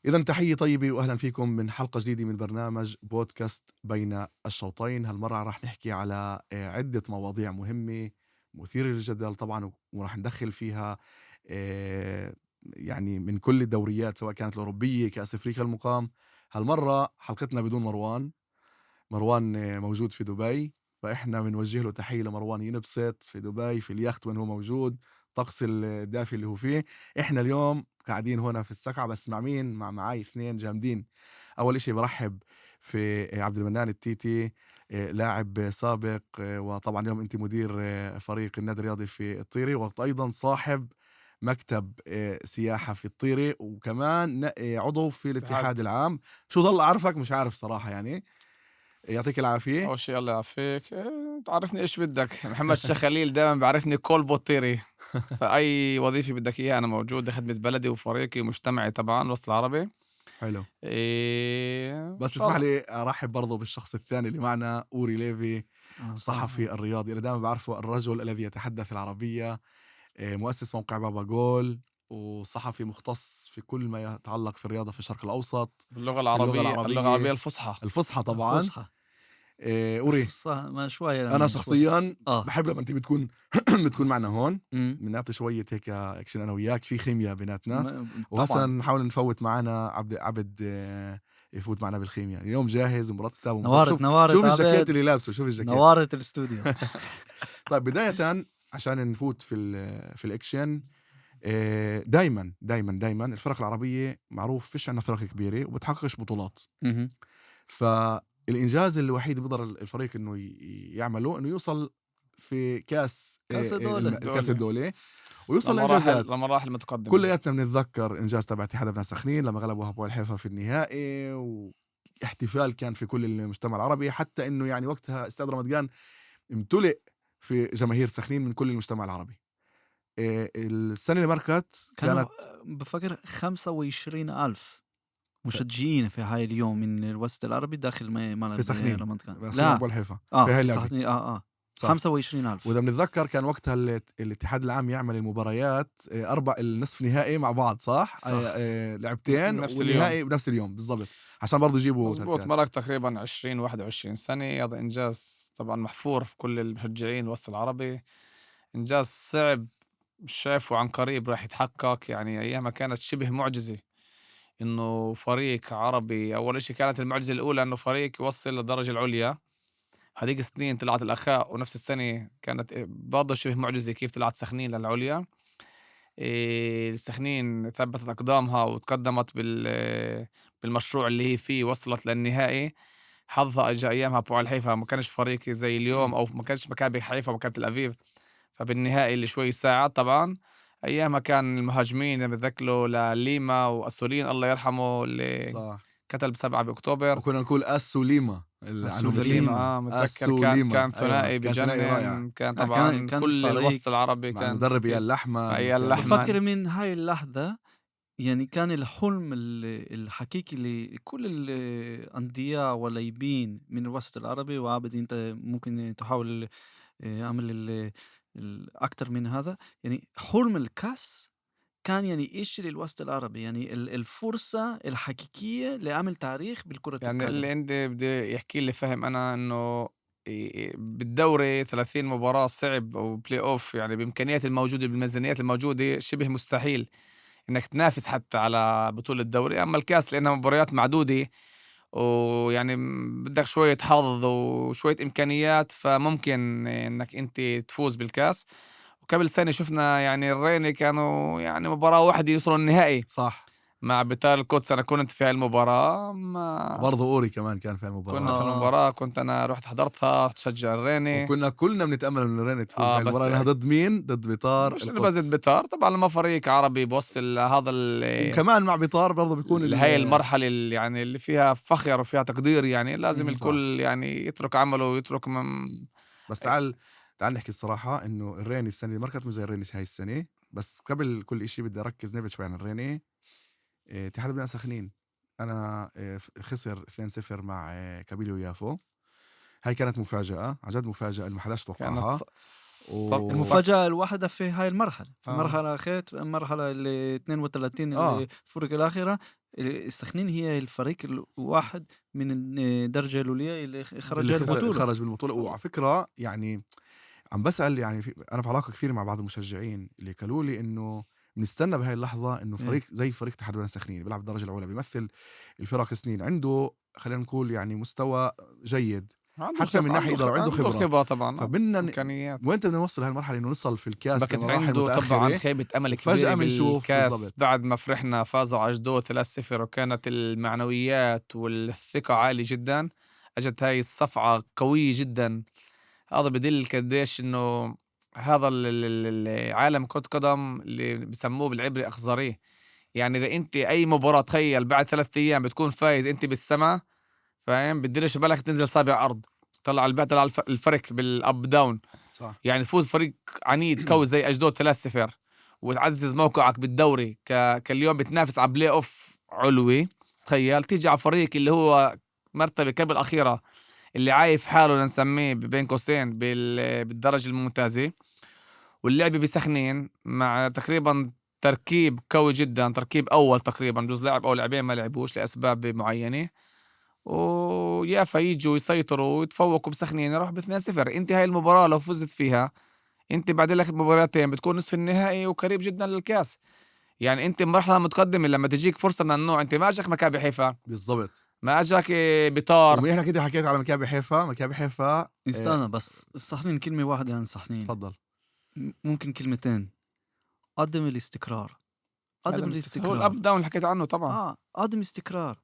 إذا تحية طيبة وأهلا فيكم من حلقة جديدة من برنامج بودكاست بين الشوطين. هالمرة راح نحكي على عدة مواضيع مهمة مثيرة للجدل طبعا، وراح ندخل فيها آه، يعني من كل الدوريات سواء كانت الأوروبية كأس أفريقيا المقام. هالمرة حلقتنا بدون مروان موجود في دبي، فإحنا بنوجه له تحية لمروان ينبسط في دبي في اليخت وين هو موجود، طقس الدافي اللي هو فيه. إحنا اليوم قاعدين هنا في السقعة، بس مع مين؟ معاي اثنين جامدين. أول إشي برحب في عبد المنان التيتي، لاعب سابق، وطبعا اليوم أنت مدير فريق النادي الرياضي في الطيري، وأيضا صاحب مكتب سياحة في الطيري، وكمان عضو في اتحاد. الاتحاد العام. شو ضل أعرفك؟ مش عارف صراحة يعني. يعطيك العافية. أول شي الله يعافيك، تعرفني إيش بدك. محمد الشيخ خليل دائما بعرفني كول بوطيري، فأي وظيفة بدك إياها أنا موجود لخدمة بلدي وفريقي ومجتمعي طبعا الوسط العربي. حلو. إن بس شاء اسمح الله. لي أرحب برضو بالشخص الثاني اللي معنا، أوري ليفي، صراحة الصحفي الرياضي اللي دائما بعرفه الرجل الذي يتحدث العربية، مؤسس موقع بابا جول، وصحفي مختص في كل ما يتعلق في الرياضة في الشرق الأوسط، باللغة في اللغة العربية، اللغة العربية العربية الفصحى. الفصحى طبعا. الفُصحى، أوري، ما شوية أنا يعني شوي. شخصيا آه، بحب لما أنت بتكون بتكون معنا هون، إمم، بنعطي شوية هيك أكشن أنا وياك، في خيمياء بيناتنا. وهسا طبعًا. نحاول نفوت معنا عبد يفوت معنا بالخيمياء. اليوم جاهز ومرتب ومظبط. نوارة، شوف نوارة الجاكيت عبد، اللي لابسه، شوف الجاكيت. نوارة الإستوديو. طيب بداية عشان نفوت في الأكشن، دايمًا الفرق العربية معروف فيش عندنا فرق كبيرة وبتحققش بطولات. اهم. فالإنجاز الوحيد اللي بيقدر الفريق إنه يعمله إنه يوصل في كاس كأس الدولة. كاس دولة الدولة ويوصل لمراحل لإنجازات. لمراحل متقدمة. كلياتنا بنتذكر إنجاز تبع اتحاد ابناء سخنين لما غلبوا هابول حيفا في النهائي، واحتفال كان في كل المجتمع العربي، حتى إنه يعني وقتها استاد رمضان امتلئ في جماهير سخنين من كل المجتمع العربي. السنة اللي مرقت كانوا كانت بافكر 25,000 ف مشجعين في هاي اليوم من الوسط العربي داخل في ملعب سخنين، رمضان. سخنين لا، هابول حيفا في هاي اللعبة. صحني صح. 25,000. وإذا بنتذكر كان وقتها الاتحاد العام يعمل المباريات 4 النصف نهائي مع بعض، صح؟ صح. لعبتين نفس اليوم. والنهائي بنفس اليوم بالضبط، عشان برضه يجيبوا مزبوط، تذكار. مرق تقريبا 20 21 سنة. هذا إنجاز طبعا محفور في كل المشجعين الوسط العربي. إنجاز صعب، مش شايفه عن قريب راح يتحقق. يعني أيامها كانت شبه معجزة إنه فريق عربي. أول إشي كانت المعجزة الأولى إنه فريق يوصل للدرجة العليا. هذيك السنين طلعت الأخاء، ونفس السنة كانت برضه شبه معجزة كيف طلعت سخنين للعليا. سخنين ثبتت أقدامها وتقدمت بالمشروع اللي هي فيه، وصلت للنهائي. حظها اجى ايامها بوعي الحيفا، ما كانش فريق زي اليوم، إمم. او ما كانش مكابي حيفا ومكابي تل ابيب. فبالنهائي اللي شوي ساعد طبعا. ايامها كان المهاجمين اللي بتذكروا لليما واسولين الله يرحمه، اللي صح. قتل ب7 بأكتوبر. وكنا نقول أسو ليما عنهم سليم، الخيمة، متذكر، كان أسو ليما، كان أيوه ثنائي كان ثنائي رائع بجنن. كان كان طبعا كان كل فريق الوسط العربي مع كان المدرب إياد اكيد. لحمن. ايام وكان لحمن. بافكّر من هاي اللحظة يعني كان الحلم الحقيقي لكل الأندية واللاعبين من الوسط العربي. وعابد أنت ممكن تحاول أعمل أكتر من هذا. يعني حلم الكأس كان يعني إشي للوسط العربي، يعني الفرصة الحقيقية لعمل تاريخ بالكرة يعني اللي القدم. عندي بدي يحكي لي فهم انا انه بالدوري 30 مباراة صعب، او بلاي اوف يعني بامكانيات الموجودة بالميزانيات الموجودة شبه مستحيل انك تنافس حتى على بطولة الدوري. اما الكاس لانها مباريات معدودة، ويعني بدك شوية حظ وشوية امكانيات، فممكن انك انت تفوز بالكاس. وقبل سنة شفنا يعني الريني كانوا يعني مباراة واحدة يوصلوا النهائي صح. مع بيتار القدس. انا كنت في هاي المباراة. ما وبرضه أوري كمان كان في كنا المباراة، في آه، المباراة، كنت أنا رُحت حضرتها، رُحت أشجّع الريني. وكنا كلنا بنتأمل إنه رينا تفوز بهاي بس المباراة، لأنها ضد مين؟ ضد بيطار مش إنه بس القدس. بيتار، طبعًا لمّا فريق عربي بيوصّل لهذا وكمان مع بيطار برضه بيكون لهاي المرحلة يعني اللي فيها فخر وفيها تقدير، يعني لازم اهم. صح. الكل يعني يترك عمله ويترك بس تعال نحكي الصراحة إنه الريني السنة اللي مرقت مش زي الريني هاي السنة. بس قبل كل إشي بدي أركز نبعد شوي عن الريني. اتحاد بناء سخنين أنا خسر 2-0 مع كابيلو يافو. هاي كانت مفاجأة، عن جد مفاجأة اللي ما حداش كانت توقعها. المفاجأة الواحدة في هاي المرحلة، في آه. المرحلة المرحلة اللي 32 آه. الفرق الأخيرة، السخنين هي الفريق الواحد من الدرجة الأولى اللي خرج اللي البطولة. خرج بالبطولة. وعلى فكرة يعني عم بسأل يعني أنا في علاقة كثير مع بعض المشجعين اللي قالوا لي إنه بنستنى بهاي اللحظة إنه فريق زي فريق اتحاد بني سخنين بيلعب بالدرجة الأولى بيمثل الفرق سنين، عنده خلينا نقول يعني مستوى جيد حتى من ناحية إدارة، عنده خبرة طبعا، فبدنا إمكانيات. وين بدنا نوصل هالمرحلة إنه نوصل في الكاس بكت لمراحل عنده طبعا متأخرة خيبة أمل وفجأة كبيرة بنشوف بالكاس بالضبط. بعد ما فرحنا فازوا على أشدود 3-0 وكانت المعنويات والثقة عالية جدا، أجت هاي الصفعة قوية جدا. هذا بدل قديش إنه هذا العالم كرة قدم اللي بسموه بالعبري أخزريه. يعني إذا أنت أي مباراة تخيل بعد 3 أيام بتكون فايز أنت بالسما، فاهم، بديرش بالك تنزل صابع أرض. طلع الفرق بالأب داون. صح. يعني تفوز فريق عنيد قوي زي أشدود 3-0 وتعزز موقعك بالدوري كاليوم بتنافس على بلاي أوف علوي. تخيل تيجي على فريق اللي هو مرتبة قبل الأخيرة اللي عايف حاله نسميه بين قوسين بالدرجة الممتازة، واللعب بسخنين مع تقريبا تركيب قوي جدا، تركيب أول تقريبا جزء لاعب أو لاعبين ما لعبوش لأسباب معينة، ويافا يجوا يسيطروا ويتفوقوا بسخنين يروح ب2-0. انت هاي المباراة لو فزت فيها انت بعد لك مباراتين بتكون نصف النهائي وقريب جدا للكاس. يعني انت مرحلة متقدمة لما تجيك فرصة من النوع. انت ما اجاك مكابي حيفا، بالضبط، ما اجاك بطار. ومنيح كده حكيت على مكابي حيفا. استنى بس الصحنين كلمة واحدة عن الصحنين، تفضل. ممكن كلمتين. عدم الاستقرار، عدم هو الاستقرار. الاب داون اللي حكيت عنه طبعا. عدم استقرار.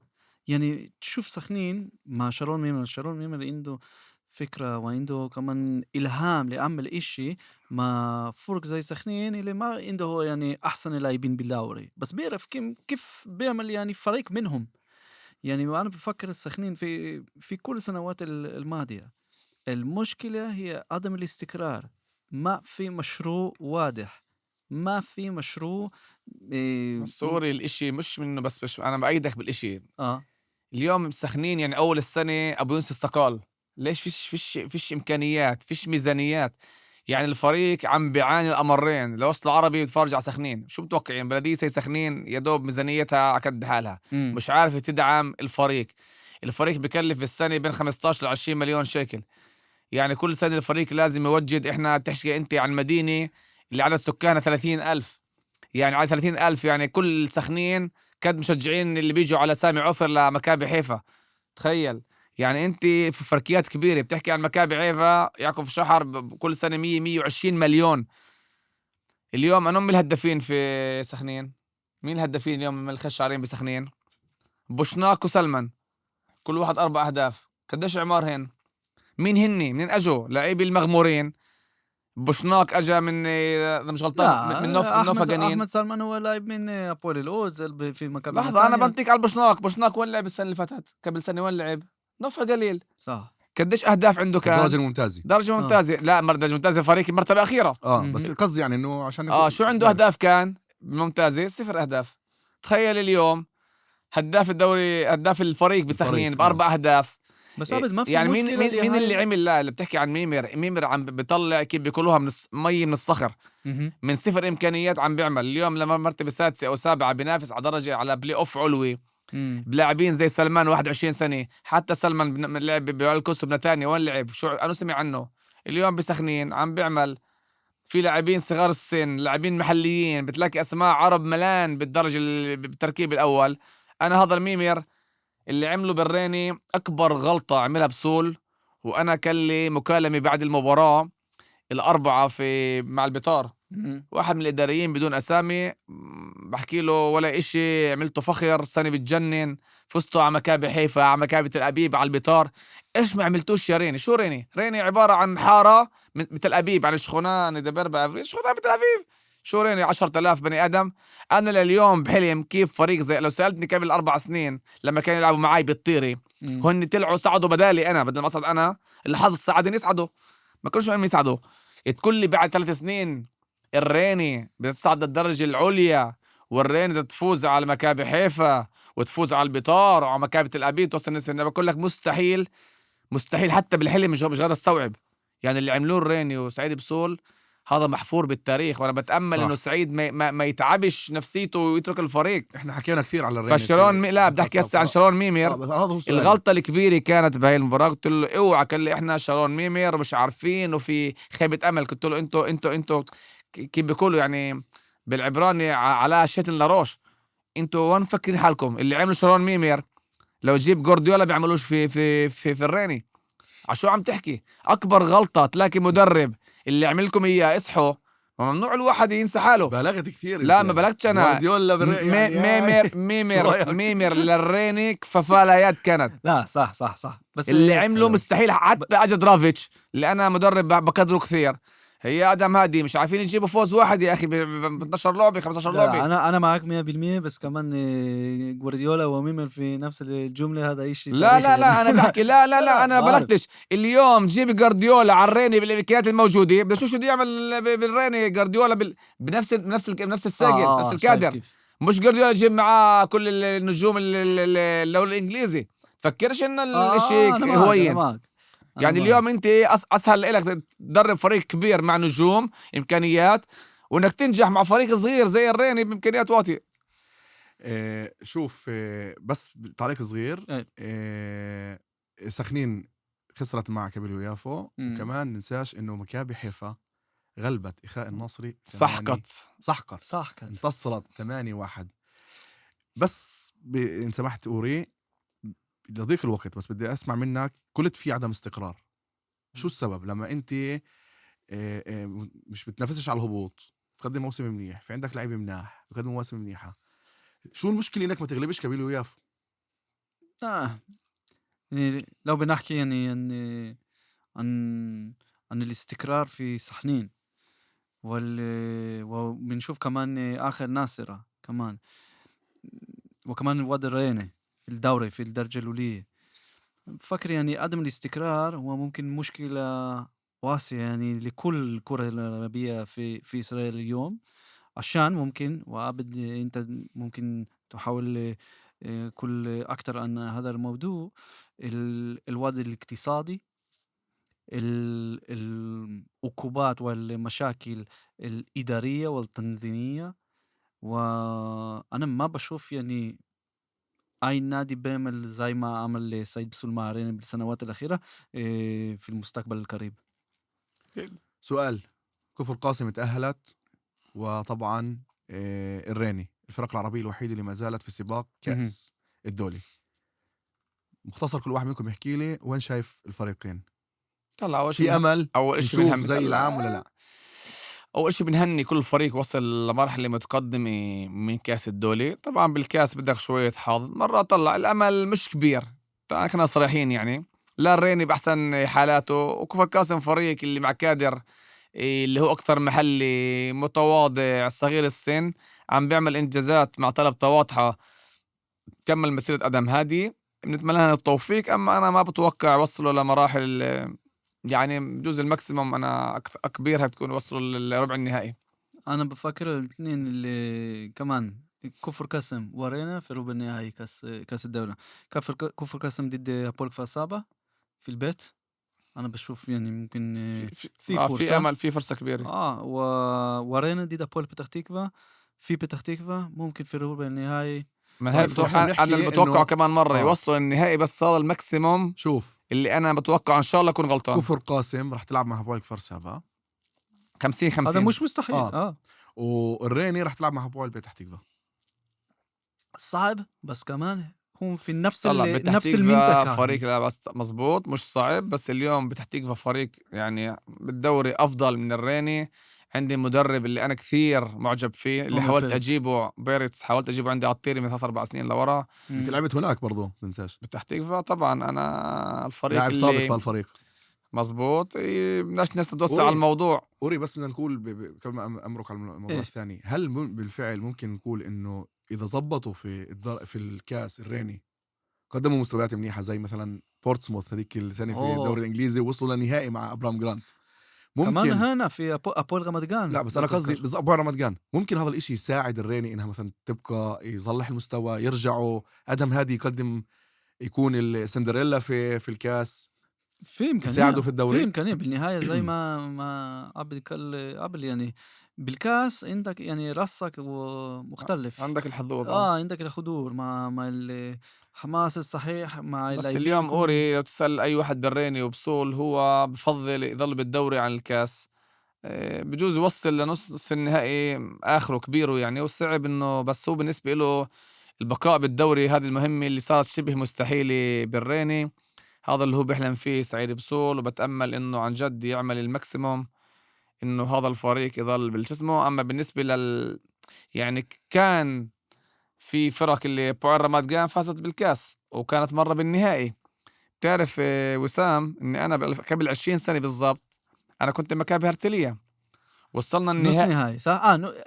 يعني تشوف سخنين مع شارون ميمر عنده فكرة وعنده كمان إلهام لأعمل إشي مع فرق زي سخنين اللي ما عنده هو يعني أحسن لاعبين بالدوري، بس بيعرف كيف بيعمل يعني فريق منهم. يعني وأنا بفكر السخنين في كل السنوات الماضية المشكلة هي عدم الاستقرار. ما في مشروع واضح، ما في مشروع سوري الاشي مش منه بس انا بأيدك بالاشي. اه اليوم مسخنين يعني اول السنة ابو يونس استقال. ليش؟ فيش امكانيات، فيش ميزانيات. يعني الفريق عم بيعاني الامرين. لو وصل العربي بتفرج على سخنين، شو متوقعين؟ بلدية زي سخنين يا دوب ميزانيتها على قد حالها، مش عارفة تدعم الفريق. الفريق بكلف بالسنة بين 15 ل 20 مليون شيكل. يعني كل سنة الفريق لازم يوجد. احنا بتحكي انت عن مدينة اللي عدد سكانها 30,000، يعني على 30,000 يعني كل سخنين كد مشجعين اللي بيجوا على سامي عفر لمكابي حيفا. تخيل يعني انت في فرقيات كبيرة بتحكي عن مكابي حيفا يعقب شحر كل سنة 100-120 مليون. اليوم انا الهدافين في سخنين. مين الهدافين اليوم من الخشعرين بسخنين؟ بوشناك وسلمان، كل واحد 4 أهداف. قديش عمار هن؟ مين هني؟ منين اجوا؟ لاعبي المغمورين. بوشناك اجا من اذا مش غلطان من نوفا جنين. احمد سلمان هو لاعب من ابولي الأوز في مكان. لحظة أنا بنطيك على بوشناك وين لعب السنة اللي فاتت؟ قبل سنة وين لعب؟ نوفا قليل. صح. قديش أهداف عنده كان؟ الدرجة الممتازة. درجة ممتازة. لا درجة ممتازة فريق مرتبة أخيرة. بس قصدي يعني إنه عشان شو عنده أهداف كان؟ ممتازة 0 أهداف. تخيل اليوم هداف الدوري، هداف الفريق بسخنين ب4 أهداف. بس ما في يعني مشكلة مين اللي عمل؟ لا اللي بتحكي عن ميمر عم بيطلع كيف بيقولوها من مي من الصخر، من 0 إمكانيات عم بيعمل. اليوم لما مرتبة 6 أو 7 بينافس على درجة على بلاي أوف علوي بلاعبين زي سلمان 21 سنة. حتى سلمان لعب بالكوس بنتانيا وين لعب؟ شو أنا سمع عنه. اليوم بسخنين عم بيعمل في لاعبين صغار السن، لاعبين محليين، بتلاقي أسماء عرب ملان بالدرجة بالتركيب الأول. أنا هذا الميمر اللي عمله بالريني أكبر غلطة عملها بسول. وأنا كان لي مكالمة بعد المباراة 4 في مع البطار، واحد من الإداريين بدون أسامي بحكي له ولا إشي، عملته فخر سنة بتجنن، فزتوا على مكابي حيفا، على مكابي تل أبيب، على البطار. إيش ما عملتوش يا ريني؟ شو ريني عبارة عن حارة بتل أبيب، عن الشخونة دبر بعفريت شخونة بتل أبيب. شو ريني 10,000 بني آدم. أنا لليوم بحلم كيف فريق زي، لو سألتني قبل 4 سنين لما كانوا يلعبوا معي بالطيري هن طلعوا صعدوا بدالي أنا، بدل ما أصعد أنا الحظ صعدني يصعدوا، ما كانوش يصعدوا. تقول لي بعد 3 سنين الريني بتصعد الدرجة العليا والريني تفوز على مكابي حيفا وتفوز على البطار وعلى مكابي تل أبيب توصل نصف النهائي؟ بقول لك مستحيل. مستحيل حتى بالحلم مش قادر استوعب. يعني اللي عملوه الريني وسعيد بسول هذا محفور بالتاريخ، وانا بتامل انه صح. سعيد ما يتعبش نفسيته ويترك الفريق. احنا حكينا كثير على الريني فشلون لا بدي احكي هسه عن شارون اه ميمير. بس هذا هو سؤالي. الغلطه الكبيره كانت بهاي المباراه، قلت له اوعى قال لي احنا شارون ميمير مش عارفين وفي خيبه امل. قلت له انتوا كيف بيقولوا يعني بالعبراني على شتن لاروش، انتوا وين مفكرين حالكم؟ اللي عملوا شارون ميمير لو جيب جوارديولا بيعملوش في الريني. عشو عم تحكي؟ اكبر غلطه تلاقي مدرب اللي عملكم اياه اصحوا. ممنوع الواحد ينسى حاله. بالغت كثير لا انت. ما بلغتش انا. جوارديولا يعني ميمر ميمر للريني ففاليات كانت. لا صح بس اللي عمله حلو. مستحيل حتى اجد رافيتش اللي انا مدرب بقدره كثير. هي ادم هادي مش عارفين يجيبوا فوز واحد يا اخي ب 12 لعبه 15 لا لعبه. انا معك 100%، بس كمان جوارديولا وميمر في نفس الجمله، هذا شيء لا انا بحكي لا انا بعرف. بلغتش. اليوم جيب جوارديولا على الريني بالامكانيات الموجوده، بدنا شو بده يعمل بالريني جوارديولا بنفس الساقل نفس الكادر. كيف. مش جوارديولا يجيب معاه كل النجوم اللون الانجليزي. فكرش ان الشيء أنا هوين. معك. يعني اليوم انت اسهل لك تدرب فريق كبير مع نجوم امكانيات، وانك تنجح مع فريق صغير زي الريني بامكانيات واطيه. شوف بس تعليق صغير. سخنين خسرت مع كابيلو يافو، وكمان ننساش انه مكابي حيفا غلبت إخاء النصري سحقت انتصرت 8-1. بس إن سمحت أوري لضيق الوقت، بس بدي أسمع منك. قلت في عدم استقرار، شو السبب لما أنت مش بتنافسش على الهبوط، تقدم موسم منيح، في عندك لعيبة مناح تقدم مواسم منيحة، شو المشكلة إنك ما تغلبش كابيلو يافو؟ يعني لو بنحكي يعني عن الاستقرار في سحنين وبنشوف كمان آخر ناصرة كمان، وكمان الواد الريني في الدوري في الدرجة الأولية. بفكر يعني عدم الاستقرار هو ممكن مشكلة واسعة يعني لكل الكرة العربية في إسرائيل اليوم، عشان ممكن وعبد أنت ممكن تحاول كل أكتر عن هذا الموضوع. الوضع الاقتصادي، العقوبات والمشاكل الإدارية والتنظيمية، وأنا ما بشوف يعني أي نادي بيعمل زي ما عمل سيد بسول مع ريني بالسنوات الأخيرة في المستقبل القريب. سؤال: كفر قاسم تأهلت، وطبعا الريني الفرق العربية الوحيدة اللي ما زالت في سباق كأس الدولي. مختصر كل واحد منكم يحكي لي وين شايف الفريقين. طلع أول في شيء أمل أول شيء نشوف زي العام ولا لا؟ أول شيء بنهني كل فريق وصل لمرحلة متقدمة من كأس الدولي. طبعا بالكأس بدك شوية حظ مرة. طلع الأمل مش كبير، طبعا خلينا صريحين يعني. لا الريني بأحسن حالاته، وكفر قاسم فريق اللي مع كادر اللي هو أكثر محلي متواضع صغير السن، عم بيعمل إنجازات مع طلبة واضحة. كمل مسيرة أدم هادي، بنتمنى لهم التوفيق. أما أنا ما بتوقع وصلوا لمراحل، يعني بجوز الماكسيموم أنا كبير هتكون وصلوا لربع النهائي. أنا بفكر الاثنين اللي كمان كفر قاسم ورينا في ربع النهائي كأس الدولة. كفر قاسم ضد أبولك فاسابا في البيت. أنا بشوف يعني ممكن في فرصة، في أمل، في فرصة كبيرة. ورينا ضد أبول بتاخ تيكفا في بتاخ تيكفا، ممكن في ربع النهائي. من هاي بتوقع أنا اللي بتوقعه كمان مرة يوصلوا النهائي، بس هذا الماكسيموم شوف اللي أنا بتوقع إن شاء الله أكون غلطان. كفر قاسم رح تلعب مع هبويل كفر سابا 50-50، هذا مش مستحيل. والريني رح تلعب مع هبويل بتاح تيكفا. صعب، بس كمان هم في نفس نفس المنطقة. فريق لا بس مزبوط مش صعب. بس اليوم بتحتيك فريق يعني بالدوري أفضل من الريني. عندي مدرب اللي أنا كثير معجب فيه، اللي حاولت أجيبه بيرتس، حاولت أجيبه عندي عطيري من 3-4 سنين لورا. انت لعبت هناك برضو تنساش بتحتيك طبعا أنا الفريق لاعب سابق في الفريق. مزبوط. بدناش ناس تتوسع على الموضوع. أوري بس بدنا نقول قبل ما أمرك على الموضوع الثاني، هل بالفعل ممكن نقول إنه إذا زبطوا في الكاس الريني قدموا مستويات منيحة زي مثلا بورتسموث هذيك السنة في الدوري الإنجليزي وصلوا للنهائي مع أبرام جرانت، ممكن كمان هنا في أبول رمضان. لا بس أنا قصدي بس أبو رمضان ممكن هذا الإشي يساعد الريني إنها مثلا تبقى يصلح المستوى، يرجعوا أدم هادي يقدم، يكون السندريلا في الكاس. في إمكانية، يساعدوا في الدوري؟ في إمكانية بالنهاية زي ما عبد قبل يعني بالكاس عندك يعني رصك مختلف. عندك الحظوظ عندك الحضور مع الحماس الصحيح مع بس اللاعبين اليوم يكونوا أوري لو تسأل أي واحد بريني وبصول هو بفضل يضل بالدوري عن الكاس. بجوز يوصل لنصف النهائي آخره كبيره يعني، وصعب إنه بس هو بالنسبة له البقاء بالدوري هذه المهمة اللي صارت شبه مستحيلة بالريني. هذا اللي هو بيحلم فيه سعيد بصول، وبتأمل إنه عن جد يعمل الماكسيموم إنه هذا الفريق يضل بالجسمه. أما بالنسبة يعني كان في فرق اللي بوعر رماد جان فازت بالكاس وكانت مرة بالنهائي. بتعرف وسام إني أنا قبل 20 سنة بالضبط أنا كنت مكابي هرتلية، وصلنا نص النهائي نهائي صح؟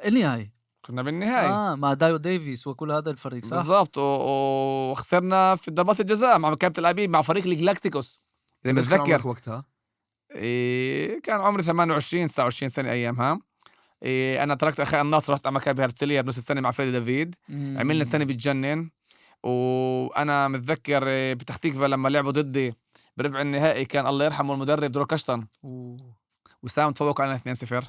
النهائي كنا بالنهائي مع دايو ديفيس وكل هذا الفريق صح؟ بالضبط، وخسرنا في ضربات الجزاء مع مكابة الأبيب مع فريق الجلاكتيكوس إذا قديش كان متذكر. عمرك وقتها؟ كان عمري 28 29 سنة أيامها. أنا تركت أخي النصر رحت على مكابي هرتلية بنص السنة مع فريدي دافيد. عملنا سنة بتجنن. وأنا متذكر بتختيكفا لما لعبوا ضدي بربع النهائي كان الله يرحمه المدرب درو كشطن وسام تفوق علينا 2-0.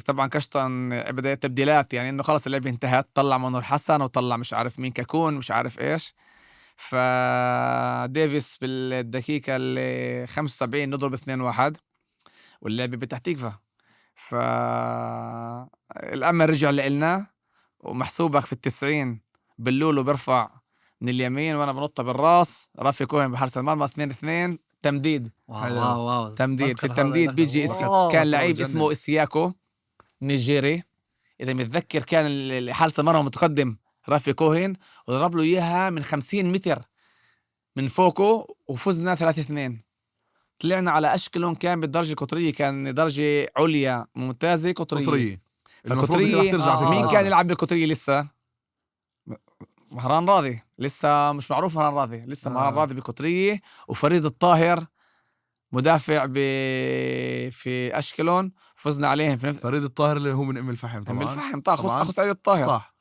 طبعا كشطن بدأ تبديلات يعني إنه خلص اللعبة انتهت، طلع منور حسن وطلع مش عارف مين كاكون مش عارف إيش. فديفيس بالدقيقة 75 نضرب 2-1 واللعبة بتختيكفا. فالأمل رجع لإلنا ومحسوبك في 90 باللولو بيرفع من اليمين وانا بنطها بالراس، رافي كوهن بحارس المرمى 2-2 تمديد. واو تمديد في بذكر هذا التمديد بيجي كان لعيب بتجنن. اسمه إسياكو نيجيري اذا متذكر، كان حارس المرمى متقدم رافي كوهن وضرب له اياها من 50 متر من فوقه وفزنا 3-2. طلعنا على اشكلهم كان بالدرجه القطريه، كان درجه عليا ممتازه قطريه. المفروض راح ترجع في مين كاس. كان يلعب بالقطريه لسه؟ مهران راضي لسه مش معروف. مهران راضي لسه مهران راضي بقطرية، وفريد الطاهر مدافع في أشكلون فزنا عليهم في فريد الطاهر اللي هو من ام الفحم طبعا. من الفحم أخو سعيد الطاهر صح،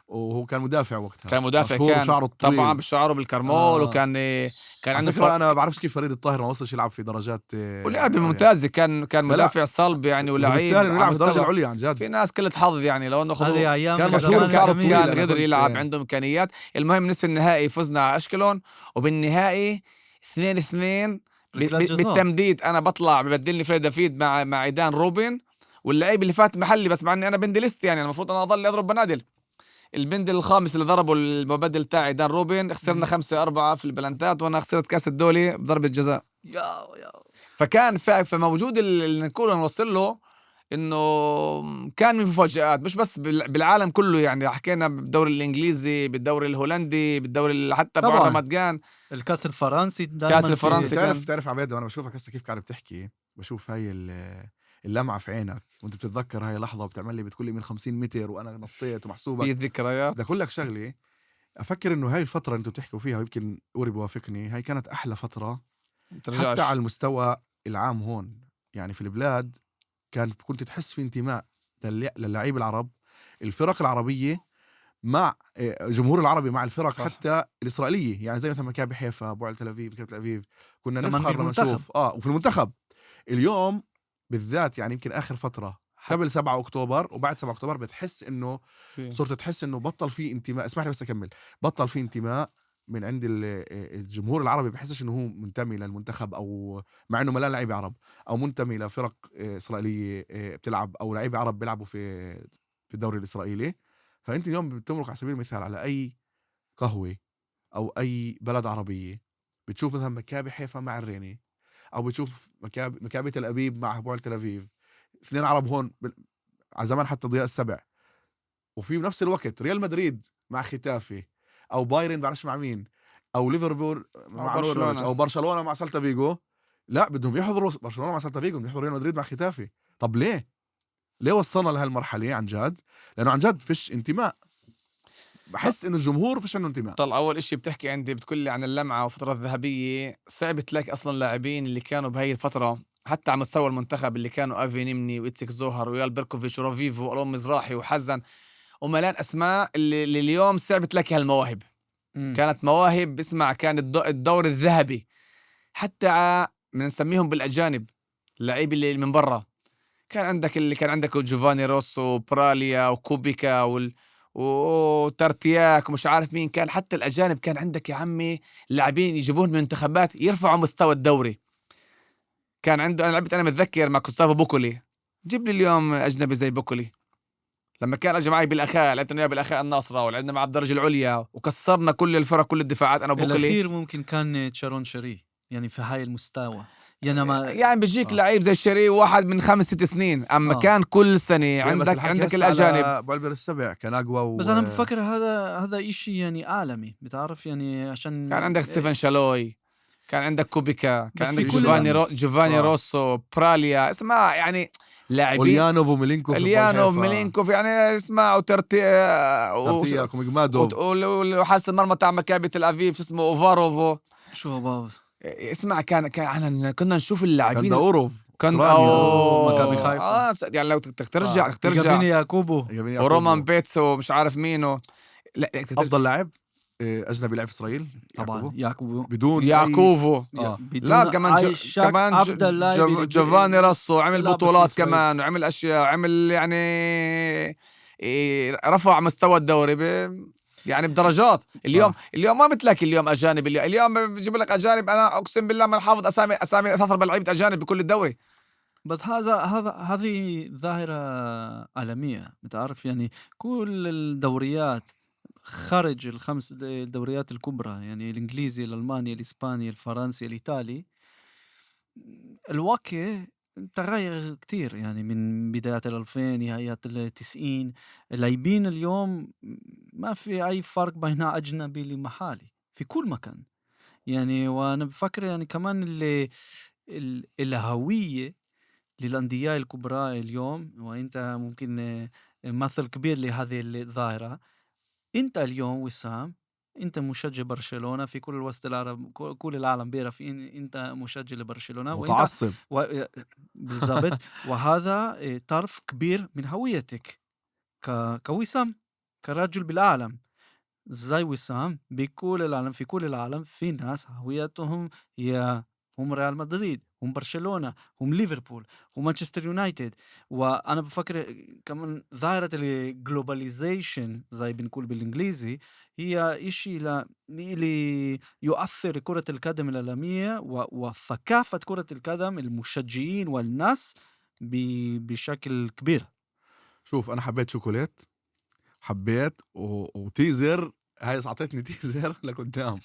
وهو كان مدافع وقتها. كان مدافع، مشهور كان شعره الطويل طبعا بشعره بالكرمول وكان على عنده فكرة أنا بعرفش كيف فريد الطاهر ما وصلش يلعب في درجات ولعب ممتازة. كان مدافع صلب يعني ولعيب وبيستاهل إنه يلعب على الدرجة مستوى. العليا عن جد. في ناس كلت حظ يعني لو انه هذه ايام كان مشهور بشعره الطويل. كان أنا قدر كنت يلعب عنده امكانيات. المهم نصف النهائي فزنا على اشكلون وبالنهائي 2-2 بالتمديد. انا بطلع ببدلني فريد دافيد مع عيدان روبن، واللعيب اللي فات محلي بس مع اني انا بندلست يعني المفروض انا اضل اضرب بنادل. البندل الخامس اللي ضربه المبدل تاعي دان روبن خسرنا 5-4 في البلنتات، وانا خسرت كاس الدولي بضربة جزاء. يا فكان فموجود اللي نقوله نوصل له انه كان من مفاجآت مش بس بالعالم كله يعني. حكينا بالدوري الانجليزي، بالدوري الهولندي، بالدوري حتى بعد رمضان الكاس الفرنسي كاس الفرنسي. تعرف عبيد وانا بشوفك هسه كيف قاعد بتحكي، بشوف هاي اللمعة في عينك وانت بتتذكر هاي لحظة وبتعمل لي بتقول لي من 50 متر وانا نطيت ومحسوبك في ذكريات. بدي اقول لك شغلة، افكر انه هاي الفترة اللي انتم بتحكوا فيها ويمكن اوري بوافقني، هاي كانت احلى فترة حتى على المستوى العام هون يعني في البلاد. كنت تحس في انتماء للاعيب العرب، الفرق العربية مع جمهور العربي مع الفرق صح. حتى الإسرائيلية يعني زي مثلا مكابي حيفا، ابو تل ابيب، تل ابيب، كنا نفخر لما نشوف وفي المنتخب. اليوم بالذات يعني يمكن آخر فترة قبل 7 أكتوبر وبعد 7 أكتوبر بتحس إنه صرت تحس إنه بطل في انتماء. اسمح لي بس أكمل. بطل في انتماء من عند الجمهور العربي، بحسش إنه هو منتمي للمنتخب أو مع إنه ملان لعيبة عرب، أو منتمي لفرق إسرائيلية بتلعب أو لعيبة عرب بيلعبوا في الدوري الإسرائيلي. فأنت اليوم بتمرق على سبيل المثال على أي قهوة أو أي بلد عربية بتشوف مثلا مكابي حيفا مع الريني، او بتشوف مكابي تل ابيب مع بوعر تل ابيب، اثنين عرب هون على زمان حتى ضياء السبع. وفي بنفس الوقت ريال مدريد مع ختافي، او بايرن بعرفش مع مين، او ليفربول مع برشلونة، او برشلونة مع سالتا فيجو. لا بدهم يحضروا برشلونة مع سالتا فيجو، بدهم يحضروا ريال مدريد مع ختافي. طب ليه وصلنا لهالمرحلة عن جد؟ لانه عن جد فيش انتماء. بحس انه الجمهور فيش عنده انتماء. طلع اول اشي بتحكي عندي بتقول لي عن اللمعه والفتره الذهبيه. صعب تلاقي اصلا لاعبين اللي كانوا بهي الفتره حتى على مستوى المنتخب اللي كانوا افي نمني وإتسك زوهر ويال بيركوفيتش وروفيفو والوم مزراحي وحزن وملان اسماء اللي اليوم صعب تلاقي هالمواهب. كانت مواهب. اسمع كان الدور الذهبي حتى بنسميهم بالأجانب اللعيبة اللي من برا. كان عندك اللي كان عندك جوفاني روسو وبراليا وكوبيكا وتارتياك ومش عارف مين. كان حتى الأجانب كان عندك يا عمي لاعبين يجيبون من منتخبات يرفعوا مستوى الدوري. كان عنده أنا متذكر مع كوستافو بوكولي. جيب لي اليوم أجنبي زي بوكولي لما كان أجي معي بالأخاء، لعبت بالأخاء الناصرة ولعبنا مع الدرجة العليا وكسرنا كل الفرق كل الدفاعات أنا وبوكولي. الأخير ممكن كان تشارون شري يعني في هاي المستوى يعني بيجيك لعيب زي الشري واحد من 5-6 سنين، أما كان كل سنة عندك الأجانب. أبو علبر السبع كان أقوى بس أنا بفكر هذا إشي يعني عالمي بتعرف يعني عشان كان عندك ستيفن شالوي، كان عندك كوبيكا، كان عندك كل جوفاني روسو، براليا، اسمع يعني لاعبين أوليانوف وميلينكوف ميلينكوف يعني اسمع ترتياك ومجمادوف وحارس المرمى تاع مكابي تل أبيب اسمه أوفاروفو. شو باف اسمع كنا نشوف اللاعبين. كان داوروف كان مكابي خايفة. يعني لو ترجع جابيني ياكوبو ورومان بيتس ومش عارف مينه. لا أفضل لاعب أجنبي لاعب في إسرائيل طبعا ياكوبو بدون ياكوفو. لا كمان جوفاني روسو عمل بطولات كمان وعمل أشياء، عمل يعني رفع مستوى الدوري يعني بدرجات. اليوم ما مثلك اليوم أجانب. اليوم بيجيب لك أجانب. أنا أقسم بالله ما حافظ أسامي 3-4 لعيبة أجانب بكل الدوري. بس هذه ظاهرة عالمية بتعرف يعني كل الدوريات خارج الخمس الدوريات الكبرى يعني الإنجليزي الألماني الإسباني الفرنسي الإيطالي الواقع تغير كتير يعني من بداية 2000 نهايات 90. اللاعبين اليوم ما في أي فرق بين أجنبي لمحلي في كل مكان يعني. وأنا بفكر يعني كمان الهوية للأندية الكبرى اليوم، وأنت ممكن مثل كبير لهذه الظاهرة. أنت اليوم وسام أنت مشجع برشلونة في كل الوسط العرب، كل العالم بيعرف أنت مشجع لبرشلونة متعصب بالضبط. وهذا طرف كبير من هويتك كوسام كرجل بالعالم زي وسام. بكل العالم في كل العالم في ناس هويتهم هي هم ريال مدريد، هم برشلونة، هم ليفربول، هم مانشستر يونايتد. وأنا بفكر كمان ظاهرة الجلوباليزيشن زي بنقول بالإنجليزي هي إشي اللي يؤثر كرة القدم العالمية وثقافة كرة القدم المشجعين والناس بشكل كبير. شوف أنا حبيت شوكولات حبيت وتيزر هاي أعطيتني تيزر لقدام.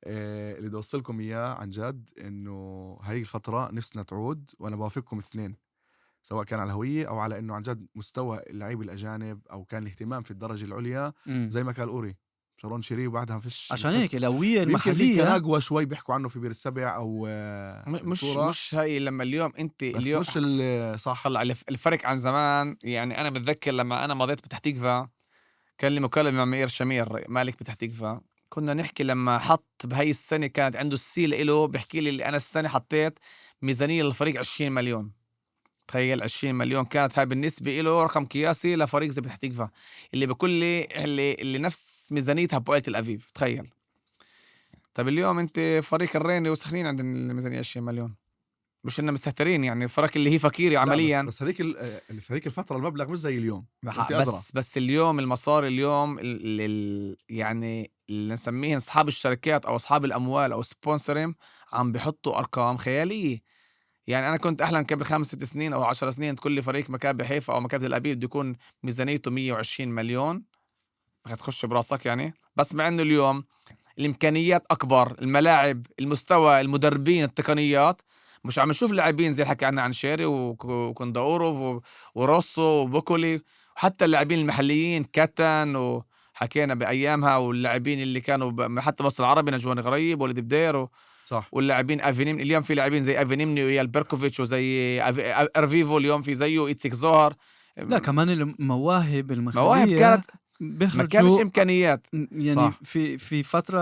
اللي دوصلكم إياه عن جد إنه هاي الفترة نفسنا تعود، وأنا بوافقكم اثنين سواء كان على الهوية أو على إنه عن جد مستوى اللعيبة الأجانب أو كان الاهتمام في الدرجة العليا زي ما قال أوري شارون شيري وبعدها ما فيش. عشان هيك الهوية المحلية المحلية كان أقوى شوي بيحكوا عنه في بير السبع أو مش هاي. لما اليوم أنت اليوم مش صح. طلع الفرق عن زمان. يعني أنا بتذكر لما أنا مضيت بتحت تكفى كان لي مكالمة مع مئير شمير مالك بتحت تكفى. كنا نحكي لما حط بهاي السنة كانت عنده السيل إله بيحكي لي اللي أنا السنة حطيت ميزانية للفريق 20 مليون. تخيل 20 مليون كانت هاي بالنسبة إله رقم قياسي لفريق زي بتحت تكفى اللي بكل لي اللي نفس ميزانيتها بوقت تل أبيب. تخيل. طب اليوم أنت فريق الريني وسخنين عند الميزانية 20 مليون. مش إننا مستهترين يعني الفرق اللي هي فقيرة عمليا. بس هذيك الفترة المبلغ مش زي اليوم. بس اليوم المصاري اليوم يعني اللي نسميهم أصحاب الشركات أو أصحاب الأموال أو سبونسرين عم بيحطوا أرقام خيالية. يعني أنا كنت أحلم قبل 5-6 سنين أو 10 سنين كل فريق مكابي حيفا أو مكابي تل أبيب بده يكون ميزانيته 120 مليون. هتخش براسك يعني. بس مع إنه اليوم الإمكانيات أكبر، الملاعب، المستوى، المدربين، التقنيات. مش عم نشوف لاعبين زي حكي عنا عن شيري وكونداوروف وروسو وبوكولي، وحتى اللاعبين المحليين كاتن وحكينا بأيامها، واللاعبين اللي كانوا حتى مصر العربي نجوان غريب ولد بدير صح. واللاعبين افينيمني. اليوم في لاعبين زي افينيمني ويال بيركوفيتش وزي ارفيفو اليوم في زيه إيتسيك زوهر. لا كمان المواهب مواهب كانت ما كانش إمكانيات يعني صح. في فترة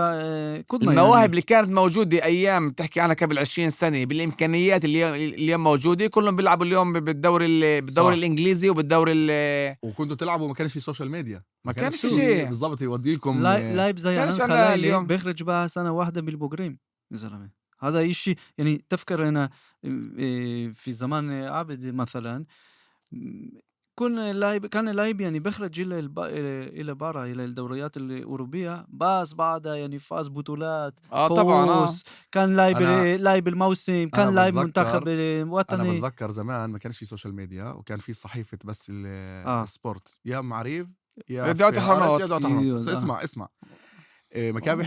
كنا المواهب يعني اللي كانت موجودة أيام تحكي عنها قبل 20 سنة بالإمكانيات اللي اليوم موجودة بالكلهم بيلعبوا اليوم بالدوري الإنجليزي وبالدوري وكنتوا تلعبوا ما كانش في سوشيال ميديا. ما كانش شيء بالضبط يوديكم لايب زي كانش أنا خلالي اليوم بيخرج بقى سنة واحدة بالبوغريم يا زلمة هذا إشي يعني تفكر أنا في زمان عابد مثلا كان اللاعب يعني بيخرج إلى برا إلى الدوريات الأوروبية، بس بعدها يعني فاز بطولات طبعا كؤوس، كان أنا لاعب الموسم، أنا كان لاعب منتخب بتذكر أنا وطني. بتذكر زمان ما كانش في سوشيال ميديا، وكان في صحيفة بس اه السبورت، يا معريف يا دعوة في هارتس يا حرانوت. دعوة حرنوط. بس اه اسمع مكابي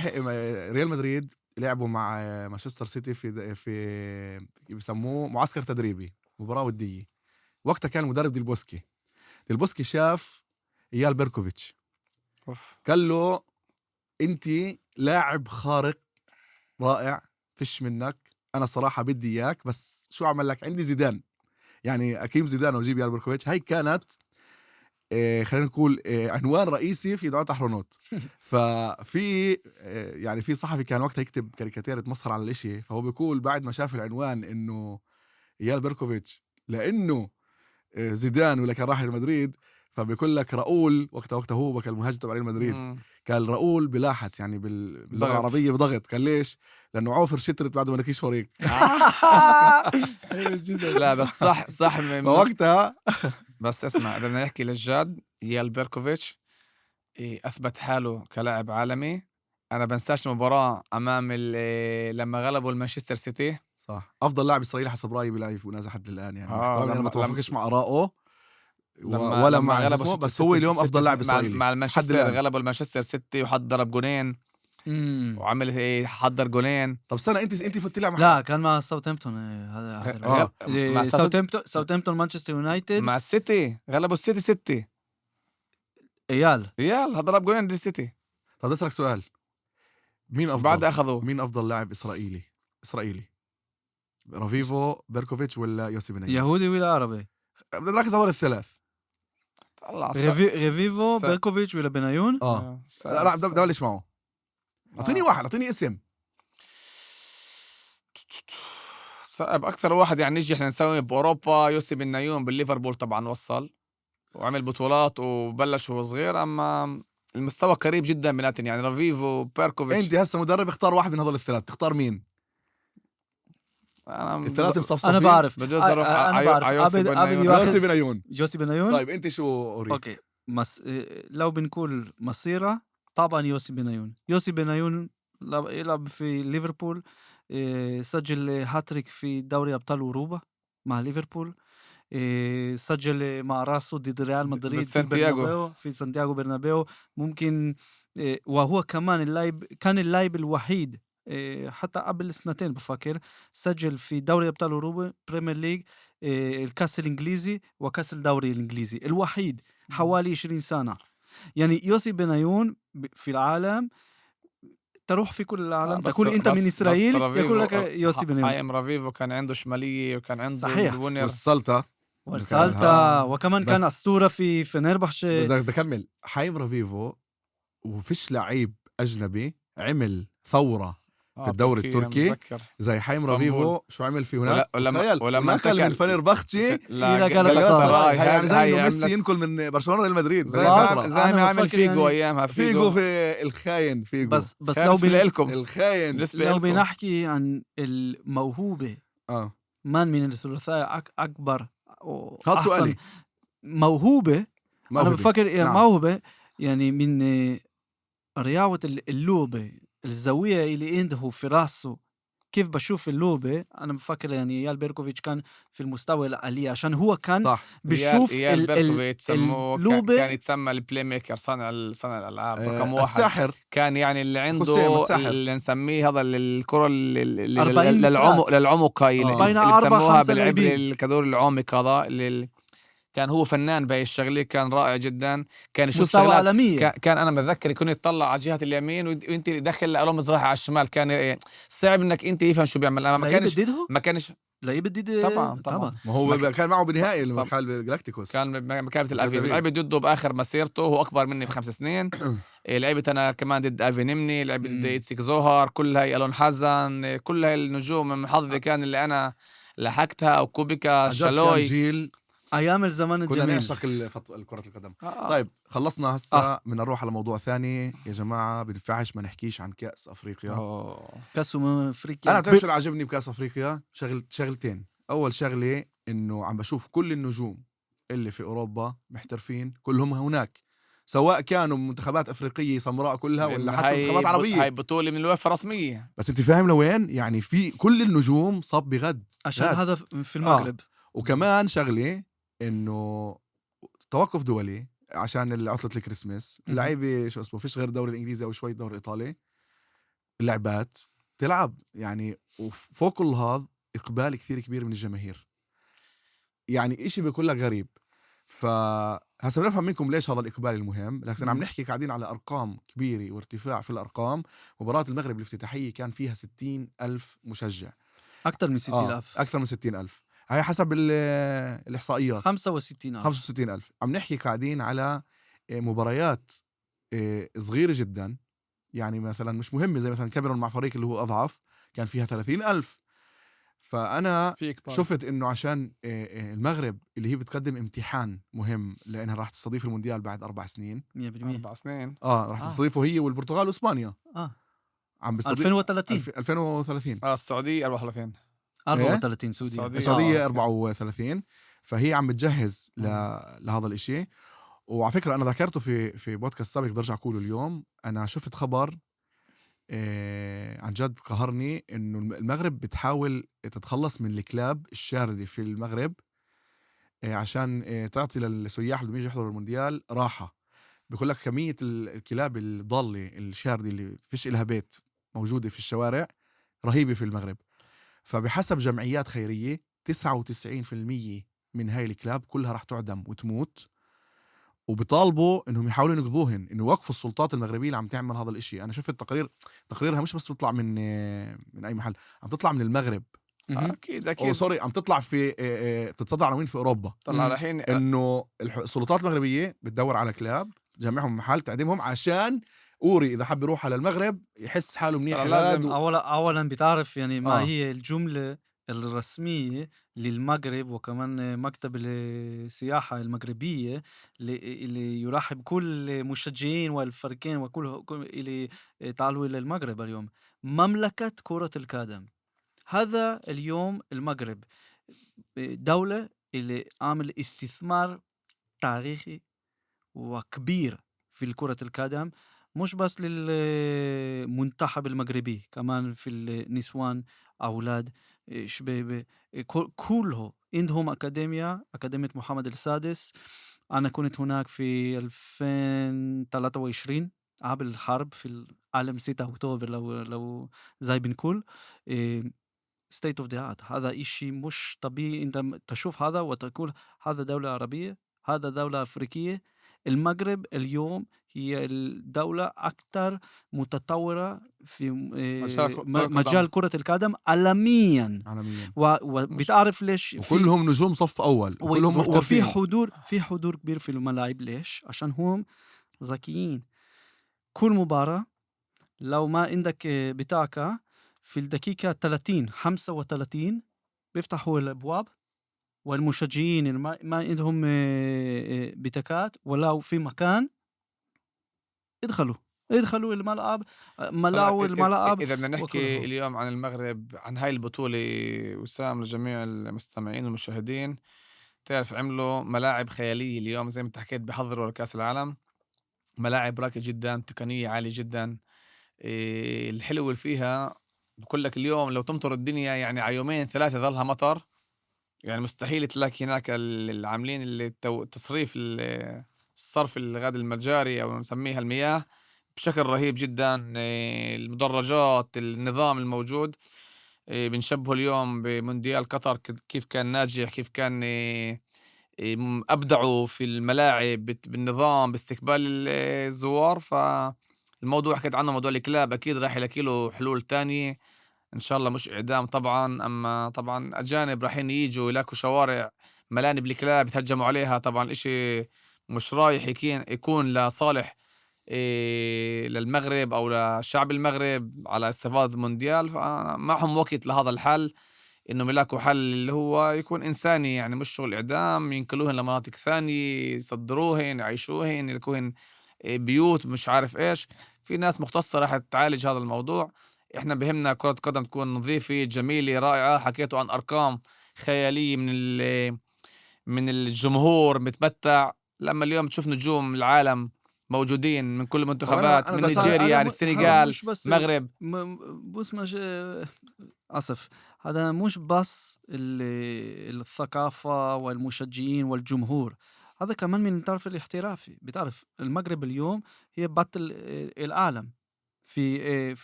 ريال مدريد لعبوا مع مانشستر سيتي في بيسموه معسكر تدريبي، مباراة ودية. وقتها كان المدرب ديل بوسكي شاف ايال بيركوفيتش، أوف. قال له انت لاعب خارق رائع، فيش منك، انا صراحة بدي اياك، بس شو اعمل لك؟ عندي زيدان، يعني اكيم زيدان وجيب ايال بيركوفيتش. هاي كانت خلينا نقول عنوان رئيسي في دعوة حرونوت. ففي يعني في صحفي كان وقتها يكتب كاريكاتير يتمسخر على الاشي، فهو بيقول بعد ما شاف العنوان انه ايال بيركوفيتش لانه زيدان ولا كان راح لمدريد، فبيقول لك راؤول وقتها هو كان المهاجم تبع ريال مدريد، مم. كان راؤول بلاحت يعني باللغه ضغط. العربيه بضغط. كان ليش؟ لانه عوفر شترت بعد ما نكيش فريق. حلو جدا. لا بس صح فوقتها بس اسمع، إذا بدنا نحكي للجد، يال بيركوفيتش أثبت حاله كلاعب عالمي. أنا بنساش المباراة أمام لما غلبوا المانشستر سيتي. صح افضل لاعب اسرائيلي حسب رايي بلاعب ونازل حد الان، يعني مع احترامي انا ما توافقش مع ارائه ولا لما مع شو غلبوا اسمه، بس هو اليوم افضل لاعب اسرائيلي مع حد المانشستر، الان. غلبوا المانشستر سيتي وحط ضرب جولين وعمل حضر جولين. طب سنه انت فت لها لا كان مع ساوثهامبتون هذا آخر اه مع ساوثهامبتون مانشستر يونايتد. مع السيتي غلبوا السيتي 6. ايال يلا ضرب جولين للسيتي طب بدي اسالك سؤال، مين وبعد افضل أخذوه. مين افضل لاعب اسرائيلي رافيفو بيركوفيتش ولا يوسي بنيام؟ يهودي ولا عربي؟ بدنا نركز على الثلاث. طلع ريفيفو بيركوفيتش ولا بنايون؟ لا بدي ابلش معه. اعطيني واحد، اعطيني اسم. صعب. أكثر واحد يعني نجح نسوي بأوروبا يوسي بنيوم بالليفربول، طبعا وصل وعمل بطولات وبلش وهو صغير، أما المستوى قريب جدا بيناتهم، يعني رافيفو بيركوفيتش. انت هسه مدرب، اختار واحد من هذول الثلاث، تختار مين؟ أنا الثلاثه مصفصفين. انا بعرف بجوز أروح انا بعرف يوسي بنيوم. يوسي بنيون. جوسي بنيون. طيب انت شو اوري؟ اوكي لو بنقول مسيرة، طبعا يوسي بنيون يلعب في ليفربول، سجل هاتريك في دوري ابطال اوروبا مع ليفربول، سجل مع راسه ضد ريال مدريد في سانتياغو برنابيو. ممكن وهو كمان كان اللاعب الوحيد حتى قبل سنتين بفكر سجل في دوري ابطال اوروبا، بريمير ليج، الكاس الانجليزي وكاس الدوري الانجليزي الوحيد حوالي 20 سنة. يعني يوسي بنيون في العالم، تروح في كل العالم تقول انت من اسرائيل يقول لك يوسي بنيون. حايم رافيفو كان عنده شمالية وكان عنده صحيح. والسلطة وكمان كان أسطورة في فنربخشة. بدك أكمل. حايم رافيفو وفيش لعيب أجنبي عمل ثورة في الدوري التركي زي حايم رافيفو. شو عمل في هناك؟ ولما نقل من فنربخشي إلى جالاتا، يعني زي إنه ميسي ينقل من برشلونة للمدريد، زي ما عمل فيجو أيامها. فيجو في الخاين فيجو. بس لو الخاين لو بنحكي عن الموهوبة من الثلاثاء أكبر وأحسن موهوبة. أنا بفكر موهوبة يعني من رياضة اللعبة، الزاوية اللي عنده في راسه، كيف بشوف اللعبة. أنا بفكر يعني إيال بيركوفيتش كان في المستوى العالي عشان هو كان بشوف إيال بيركوفيتش كان يتسمى البلاي ميكر، صانع الألعاب رقم واحد. الساحر كان يعني اللي عنده اللي نسميه هذا الكرة للعمق هاي اللي بسموها بالعبر الكدور العمق. هذا اللي كان هو فنان بهاي الشغله، كان رائع جدا. كان يشوف شغلات كان انا متذكر يكون يطلع على جهه اليمين وانت دخل رمز راح على الشمال. كان صعب انك انت يفهم شو بيعمل. ما كانش لا يبدد طبعا. ما هو كان معه بنهائي المحل بالجلاكتيكوس، كان مكابة الافي لعبت ضده باخر مسيرته. هو اكبر مني ب5 سنين. لعبت انا كمان ضد افي نمني، لعبت ضد إيتسيك زوهر، كل هاي الون حزن، كل هاي النجوم من حظي كان اللي انا لحقتها، او كوبيكا شالوي. جيل أيام الزمان كنا الجميل. نعشق كرة القدم. آه. طيب خلصنا هسا بدنا نروح على موضوع ثاني يا جماعة. بنفعش ما نحكيش عن كأس أفريقيا. كأس أفريقيا أنا تعرف شو اللي عجبني بكأس أفريقيا؟ شغلتين. أول شغلة إنه عم بشوف كل النجوم اللي في أوروبا محترفين كلهم هناك، سواء كانوا منتخبات أفريقية سمراء كلها ولا حتى منتخبات عربية. هاي بطولة من الويفا رسمية. بس أنت فاهم لوين؟ يعني في كل النجوم صاب بغد عشان غاد. هذا في المغرب. وكمان شغلة إنه توقف دولي عشان عطلة الكريسماس. اللعيبة شو اسمه فيش غير الدوري الإنجليزي أو شوي دوري إيطالي اللعبات تلعب يعني. وفوق كل هذا إقبال كثير كبير من الجماهير، يعني إشي بيكون لك غريب. فهسا بنفهم منكم ليش هذا الإقبال المهم، لكن عم نحكي قاعدين على أرقام كبيرة وارتفاع في الأرقام. مباراة المغرب الافتتاحية كان فيها 60,000 مشجع، أكثر من 60,000. أكثر من 60,000. هاي حسب الإحصائيات 65,000. 65,000. عم نحكي قاعدين على مباريات صغيرة جدا، يعني مثلا مش مهمة زي مثلا كاميرون مع فريق اللي هو أضعف كان فيها 30,000. فأنا شفت إنه عشان المغرب اللي هي بتقدم امتحان مهم لأنها راح تستضيف المونديال بعد 4 سنين. 100%. 4 سنين. راح تستضيفه هي والبرتغال وإسبانيا. عم بستضيف 2030. 2030. السعودية 34. 34 سعودية. السعودية 34. فهي عم بتجهز لهذا الاشي. وعلى فكرة أنا ذكرته في بودكاست سابق برجع أقوله اليوم. أنا شفت خبر عن جد قهرني إنه المغرب بتحاول تتخلص من الكلاب الشاردة في المغرب عشان تعطي للسياح اللي بيجي يحضروا المونديال راحة. بيقول لك كمية الكلاب الضالة الشاردة اللي فيش إلها بيت موجودة في الشوارع رهيبة في المغرب. فبحسب جمعيات خيرية 99% من هاي الكلاب كلها راح تعدم وتموت. وبيطالبوا انهم يحاولوا ينقذوهن، انه يوقفوا السلطات المغربية اللي عم تعمل هذا الاشي. انا شفت تقريرها مش بس تطلع من اي محل، عم تطلع من المغرب. اكيد سوري، عم تطلع في تتصدر عناوين في اوروبا. طلع الحين انه السلطات المغربية بتدور على كلاب تجمعهم محل تعدمهم عشان أوري إذا حب يروح على المغرب يحس حاله منيح. لازم أولا بتعرف يعني ما هي الجملة الرسمية للمغرب وكمان مكتب السياحة المغربية اللي يرحب كل مشجعين والفريقين وكل اللي تعالوا إلى المغرب اليوم. مملكة كرة القدم. هذا اليوم المغرب دولة اللي عامل استثمار تاريخي وكبير في كرة القدم، مش بس للمنتخب المغربي، كمان في النسوان أولاد شباب كله عندهم أكاديمية محمد السادس. أنا كنت هناك في 2023 قبل الحرب في العالم 6 أكتوبر لو زي بنقول state of the art. هذا إشي مش طبيعي. أنت تشوف هذا وتقول هذا دولة عربية، هذا دولة أفريقية. المغرب اليوم هي الدولة أكثر متطورة في مجال كرة القدم عالميا. وبتعرف ليش؟ وكلهم نجوم صف أول وفي حضور كبير في الملاعب. ليش؟ عشان هم ذكيين. كل مباراة لو ما عندك بطاقة في الدقيقة 35 بيفتحوا الأبواب والمشجعين ما عندهم بطاقات ولو في مكان يدخلوا الملعب الملعب. إذا بدنا نحكي اليوم عن المغرب عن هاي البطولة وسام لجميع المستمعين والمشاهدين، تعرف عملوا ملاعب خيالية اليوم زي ما انت حكيت بيحضروا لكأس العالم. ملاعب راقية جدا، تقنية عالية جدا. الحلو اللي فيها بقول لك اليوم لو تمطر الدنيا يعني على يومين 3 ظلها مطر، يعني مستحيل تلاقي هناك العاملين اللي تصريف الصرف الغاز المجاري أو نسميها المياه بشكل رهيب جدا. المدرجات النظام الموجود بنشبهه اليوم بمونديال قطر كيف كان ناجح، كيف كان أبدعوا في الملاعب بالنظام باستقبال الزوار. فالموضوع حكيت عنه موضوع الكلاب أكيد راح يلاقي له حلول تانية إن شاء الله، مش إعدام طبعا. أما طبعا أجانب رايحين يجوا يلاقوا شوارع ملاني بالكلاب يتهجموا عليها، طبعا إشي مش رايح يكون لصالح للمغرب أو لشعب المغرب على استفادة مونديال. فمعهم وقت لهذا الحل. إنهم يلاقوا حل اللي هو يكون إنساني، يعني مش شغل إعدام، ينقلوهن لمناطق ثانية، يصدروهن، يعيشوهن، يلقوهن بيوت مش عارف إيش. في ناس مختصة راح تعالج هذا الموضوع. إحنا بهمنا كرة قدم تكون نظيفة، جميلة، رائعة. حكيتوا عن أرقام خيالية من الجمهور متمتع. لمّا اليوم تشوف نجوم العالم موجودين من كل طب المنتخبات، أنا من بس بدي أسألك. هذا نيجيريا هذا للسنغال، مش بس مغرب. بص مش آسف، هذا مش بس الثقافة والمشجعين والجمهور، هذا كمان من الطرف الاحترافي. بتعرف المغرب اليوم هي بطل العالم في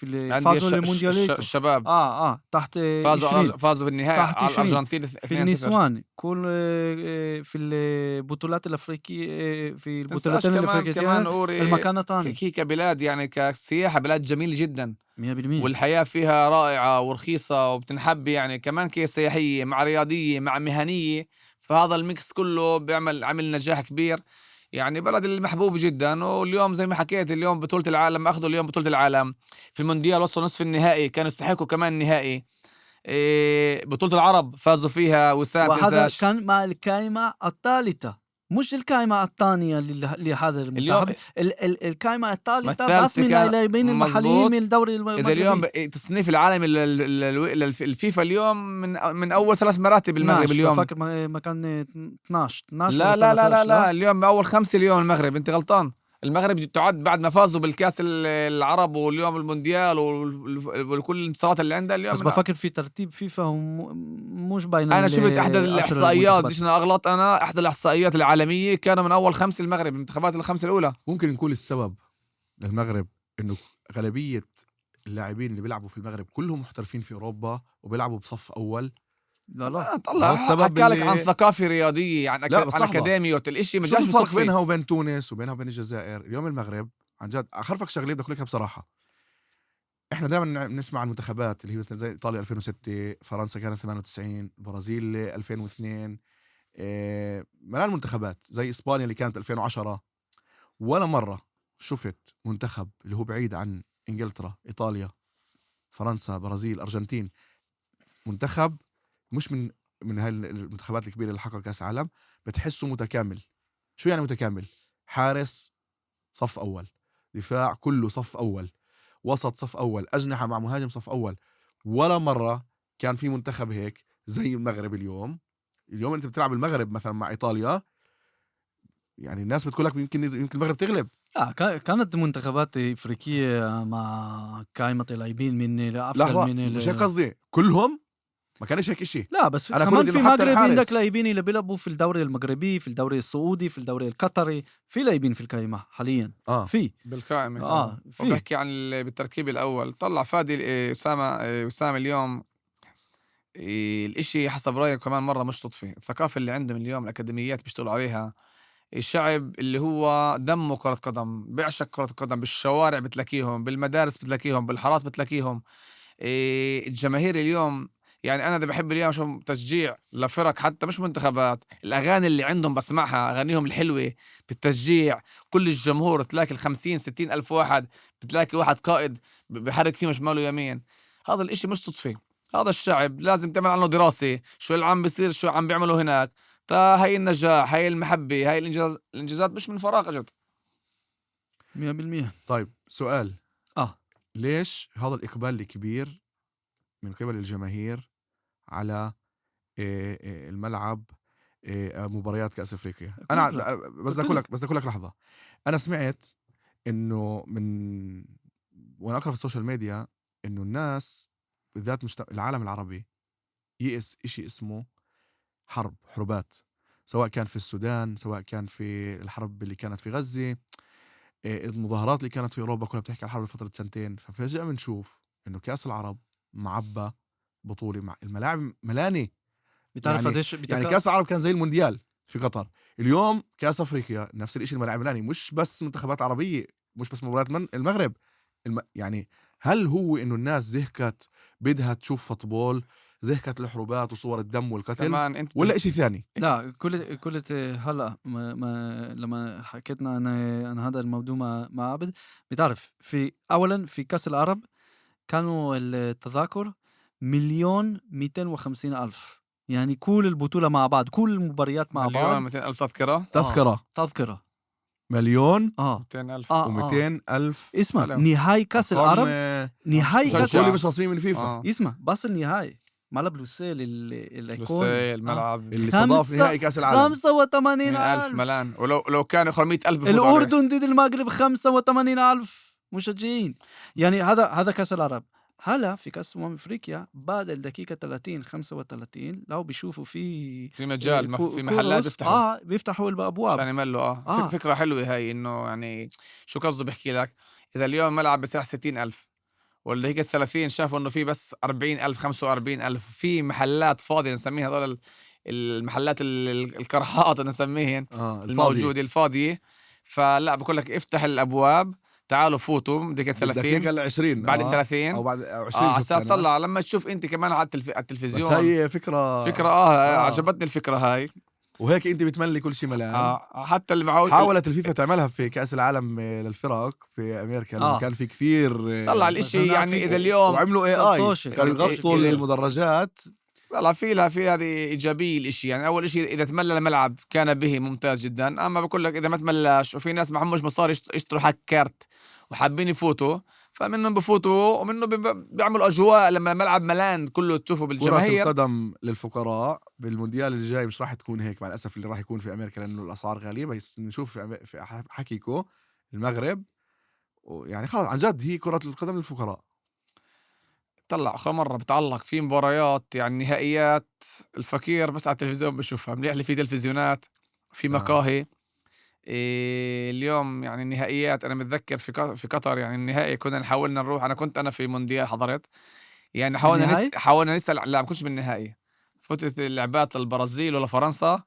الأندية فازوا للموندياليتو. الشباب تحت 20 فازوا في النهائي تحت على 20 الأرجنتين في 2-0. النسوان كل في البطولات الأفريقية، في تنساش البطولتين كمان الأفريقيتين أوري، المكانة تاني هي كبلاد يعني كسياحة بلاد جميلة جدًا، 100%. والحياة فيها رائعة ورخيصة وبتنحب يعني كمان كسياحية مع رياضية مع مهنية. فهذا الميكس كله عامل نجاح كبير. يعني بلد المحبوب جدًا. واليوم زي ما حكيت اليوم بطولة العالم أخدوا اليوم بطولة العالم. في المونديال وصلوا نصف النهائي، كانوا يستحقوا كمان النهائي. بطولة العرب فازوا فيها وسام وهذا تنساش. كان مع القائمة الثالثة، مش القائمة الثانية لهذا اليوم المنتخب. القائمة ما الثالثة بس الثالثة من كان اللاعبين المحليين من مضبوط. الدوري إذا اليوم المغربي. تصنيف العالمي الفيفا اليوم من أول 3 مراتب المغرب 12 اليوم. بفكر مكان 12 ولا لا لا لا لا 13. لا، لا اليوم أول 5 اليوم المغرب. أنت غلطان. المغرب تعد بعد ما فازوا بالكاس العرب واليوم المونديال وكل الانتصارات اللي عندها اليوم بس بفكر في ترتيب فيفا مش بين أنا شفت إحدى 10 الإحصائيات، المنتخبات. ديش أنا أغلط. أنا إحدى الإحصائيات العالمية كانوا من أول 5 المغرب، المنتخبات ال5 الأولى. ممكن نقول السبب للمغرب إنه غالبية اللاعبين اللي بيلعبوا في المغرب كلهم محترفين في أوروبا وبيلعبوا بصف أول. لا ما وهذا طلع السبب حكى لك عن اللي ثقافة رياضية، عن لا بس عن لحظة، أكاديميوت الإشي ما شوف جاش الفرق بالصدفة. بينها وبين تونس وبينها وبين الجزائر. اليوم المغرب عن جد أخرفك شغلة بدي أقول لك بصراحة. إحنا دائما نسمع عن المنتخبات اللي هي مثلا زي إيطاليا 2006، فرنسا كانت 98، البرازيل 2002، ملان المنتخبات زي إسبانيا اللي كانت 2010. ولا مرة شفت منتخب اللي هو بعيد عن إنجلترا، إيطاليا، فرنسا، برازيل، أرجنتين، منتخب مش من هاي المنتخبات الكبيرة اللي حقق كأس عالم بتحسه متكامل. شو يعني متكامل؟ حارس صف أول، دفاع كله صف أول، وسط صف أول، أجنحة مع مهاجم صف أول. ولا مرة كان في منتخب هيك زي المغرب اليوم أنت بتلعب المغرب مثلا مع إيطاليا، يعني الناس بتقول لك يمكن المغرب تغلب. لا كانت منتخبات إفريقية مع قائمة لاعبين من أفضل لحظة، من مش هيك قصدي كلهم، ما كانش هيك إشي. لا بس أنا كل كمان دي في إنه حتى المغرب عندك الحارس لاعبين اللي بيلعبوا في الدوري المغربي، في الدوري السعودي، في الدوري القطري. في لاعبين في القائمة حاليا. آه في بالقائمة طبعا. في وبحكي عن بالتركيب الأول طلع فادي وسام اليوم. الإشي حسب رأيي كمان مرة مش صدفة. الثقافة اللي عندهم اليوم، الأكاديميات بيشتغلوا عليها. الشعب اللي هو دمه كرة قدم، بيعشق كرة القدم. بالشوارع بتلاقيهم، بالمدارس بتلاقيهم، بالحارات بتلاقيهم. الجماهير اليوم، يعني أنا ده بحب اليوم أشوف تشجيع لفرق حتى مش منتخبات. الأغاني اللي عندهم بسمعها، أغانيهم الحلوة بالتشجيع. كل الجمهور تلاقي 50-60 ألف واحد، بتلاقي واحد قائد بحرك فيه شمال ويمين. هذا الإشي مش صدفة. هذا الشعب لازم تعمل عنه دراسة، شو اللي عم بيصير، شو عم بيعملوا هناك. هاي النجاح، هاي المحبة، هاي الإنجازات مش من فراغ أجت. 100%. طيب سؤال، اه ليش هذا الإقبال الكبير من قبل الجماهير على الملعب مباريات كأس أفريقيا؟ أنا قلت لك بس قلت بدي أقول لك لحظة. أنا سمعت إنه وأنا أقرأ في السوشيال ميديا إنه الناس بالذات العالم العربي يئس إشي اسمه حروبات، سواء كان في السودان، سواء كان في الحرب اللي كانت في غزة، المظاهرات اللي كانت في أوروبا كلها بتحكي عن الحرب لفترة 2 سنين. ففجأة بنشوف إنه كأس العرب معبى بطولة مع الملاعب ملانة. بتعرف يعني قديش كأس العرب كان زي المونديال في قطر، اليوم كأس أفريقيا نفس الشيء، الملاعب ملانة. مش بس منتخبات عربية، مش بس مباريات من المغرب. يعني هل هو إنه الناس زهقت بدها تشوف فوتبول، زهقت الحروبات وصور الدم والقتل، كمان أنت ولا إشي ثاني؟ لا كل هلا لما حكيتنا عن هذا الموضوع مع عبد. بتعرف في اولا في كاس العرب كانوا التذاكر 1,250,000 يعني كل البطولة مع بعض، كل المباريات مع بعض. 1,200,000 تذكرة. تذكرة. مليون 200,000. و200,000. اسمع، حلو. نهائي كاس العرب، نهائي كاس مشجع. كل مش رسمي من فيفا اسمع، بس النهائي ملعب لوسيل اللي يكون لوسيل ملعب اللي استضاف نهائي كاس العالم 80,000 85,000 ملان، ولو كان 100,000 بفوت عليه. الأردن ضد المغرب 85,000 مشجعين. يعني هذا كاس العرب. هلا في كاس افريقيا بعد الدقيقة 30-35 لو بيشوفوا في مجال، في محلات بيفتحوا بيفتحوا الابواب عشان يملوا. فكرة حلوة هاي، انه يعني شو قصده بحكي لك، اذا اليوم ملعب بسعر 60,000 ولا هيك 30 شافوا انه في بس 40,000 45,000 في محلات فاضية، نسميها هذول المحلات الكرحات نسميهن الموجودة الفاضية. فلا بقول لك افتح الابواب، تعالوا فوتوا دقيقة 30 الدقيقة 20 بعد 30 او بعد 20 على اساس طلع لما تشوف انت كمان على بس التلفزيون. هي فكرة عجبتني الفكرة هاي. وهيك انت بتملي كل شيء ملان. حتى اللي معه حاولت الفيفا تعملها في كأس العالم للفرق في امريكا لما كان في كثير طلع الاشي يعني اذا اليوم وعملوا اي كانوا يغطوا المدرجات. طلع في هذه ايجابيه الاشي. يعني اول اشي اذا تملى الملعب كان به ممتاز جدا، اما بقول لك اذا ما تملاش وفي ناس معهمش مصاري يشتروا حق كارت وحابين يفوتوا، فمنهم بفوتوا ومنهم بيعملوا اجواء لما الملعب ملان كله تشوفه بالجماهير. كرة القدم للفقراء بالمونديال اللي جاي مش راح تكون هيك مع الاسف، اللي راح يكون في امريكا لانه الاسعار غاليه. بس نشوف في حكيكو المغرب، يعني خلاص عن جد هي كرة القدم للفقراء. طلع آخر مرة بتعلق في مباريات يعني نهائيات الفقير بس على التلفزيون بشوفها، منيح اللي في تلفزيونات في مقاهي. اليوم يعني النهائيات أنا متذكر في قطر، يعني النهائي كنا نحاولنا نروح. أنا كنت في مونديال حضرت، يعني حاولنا نسأل. لا ما كنتش بالنهائي، فتت اللعبات للبرازيل ولا فرنسا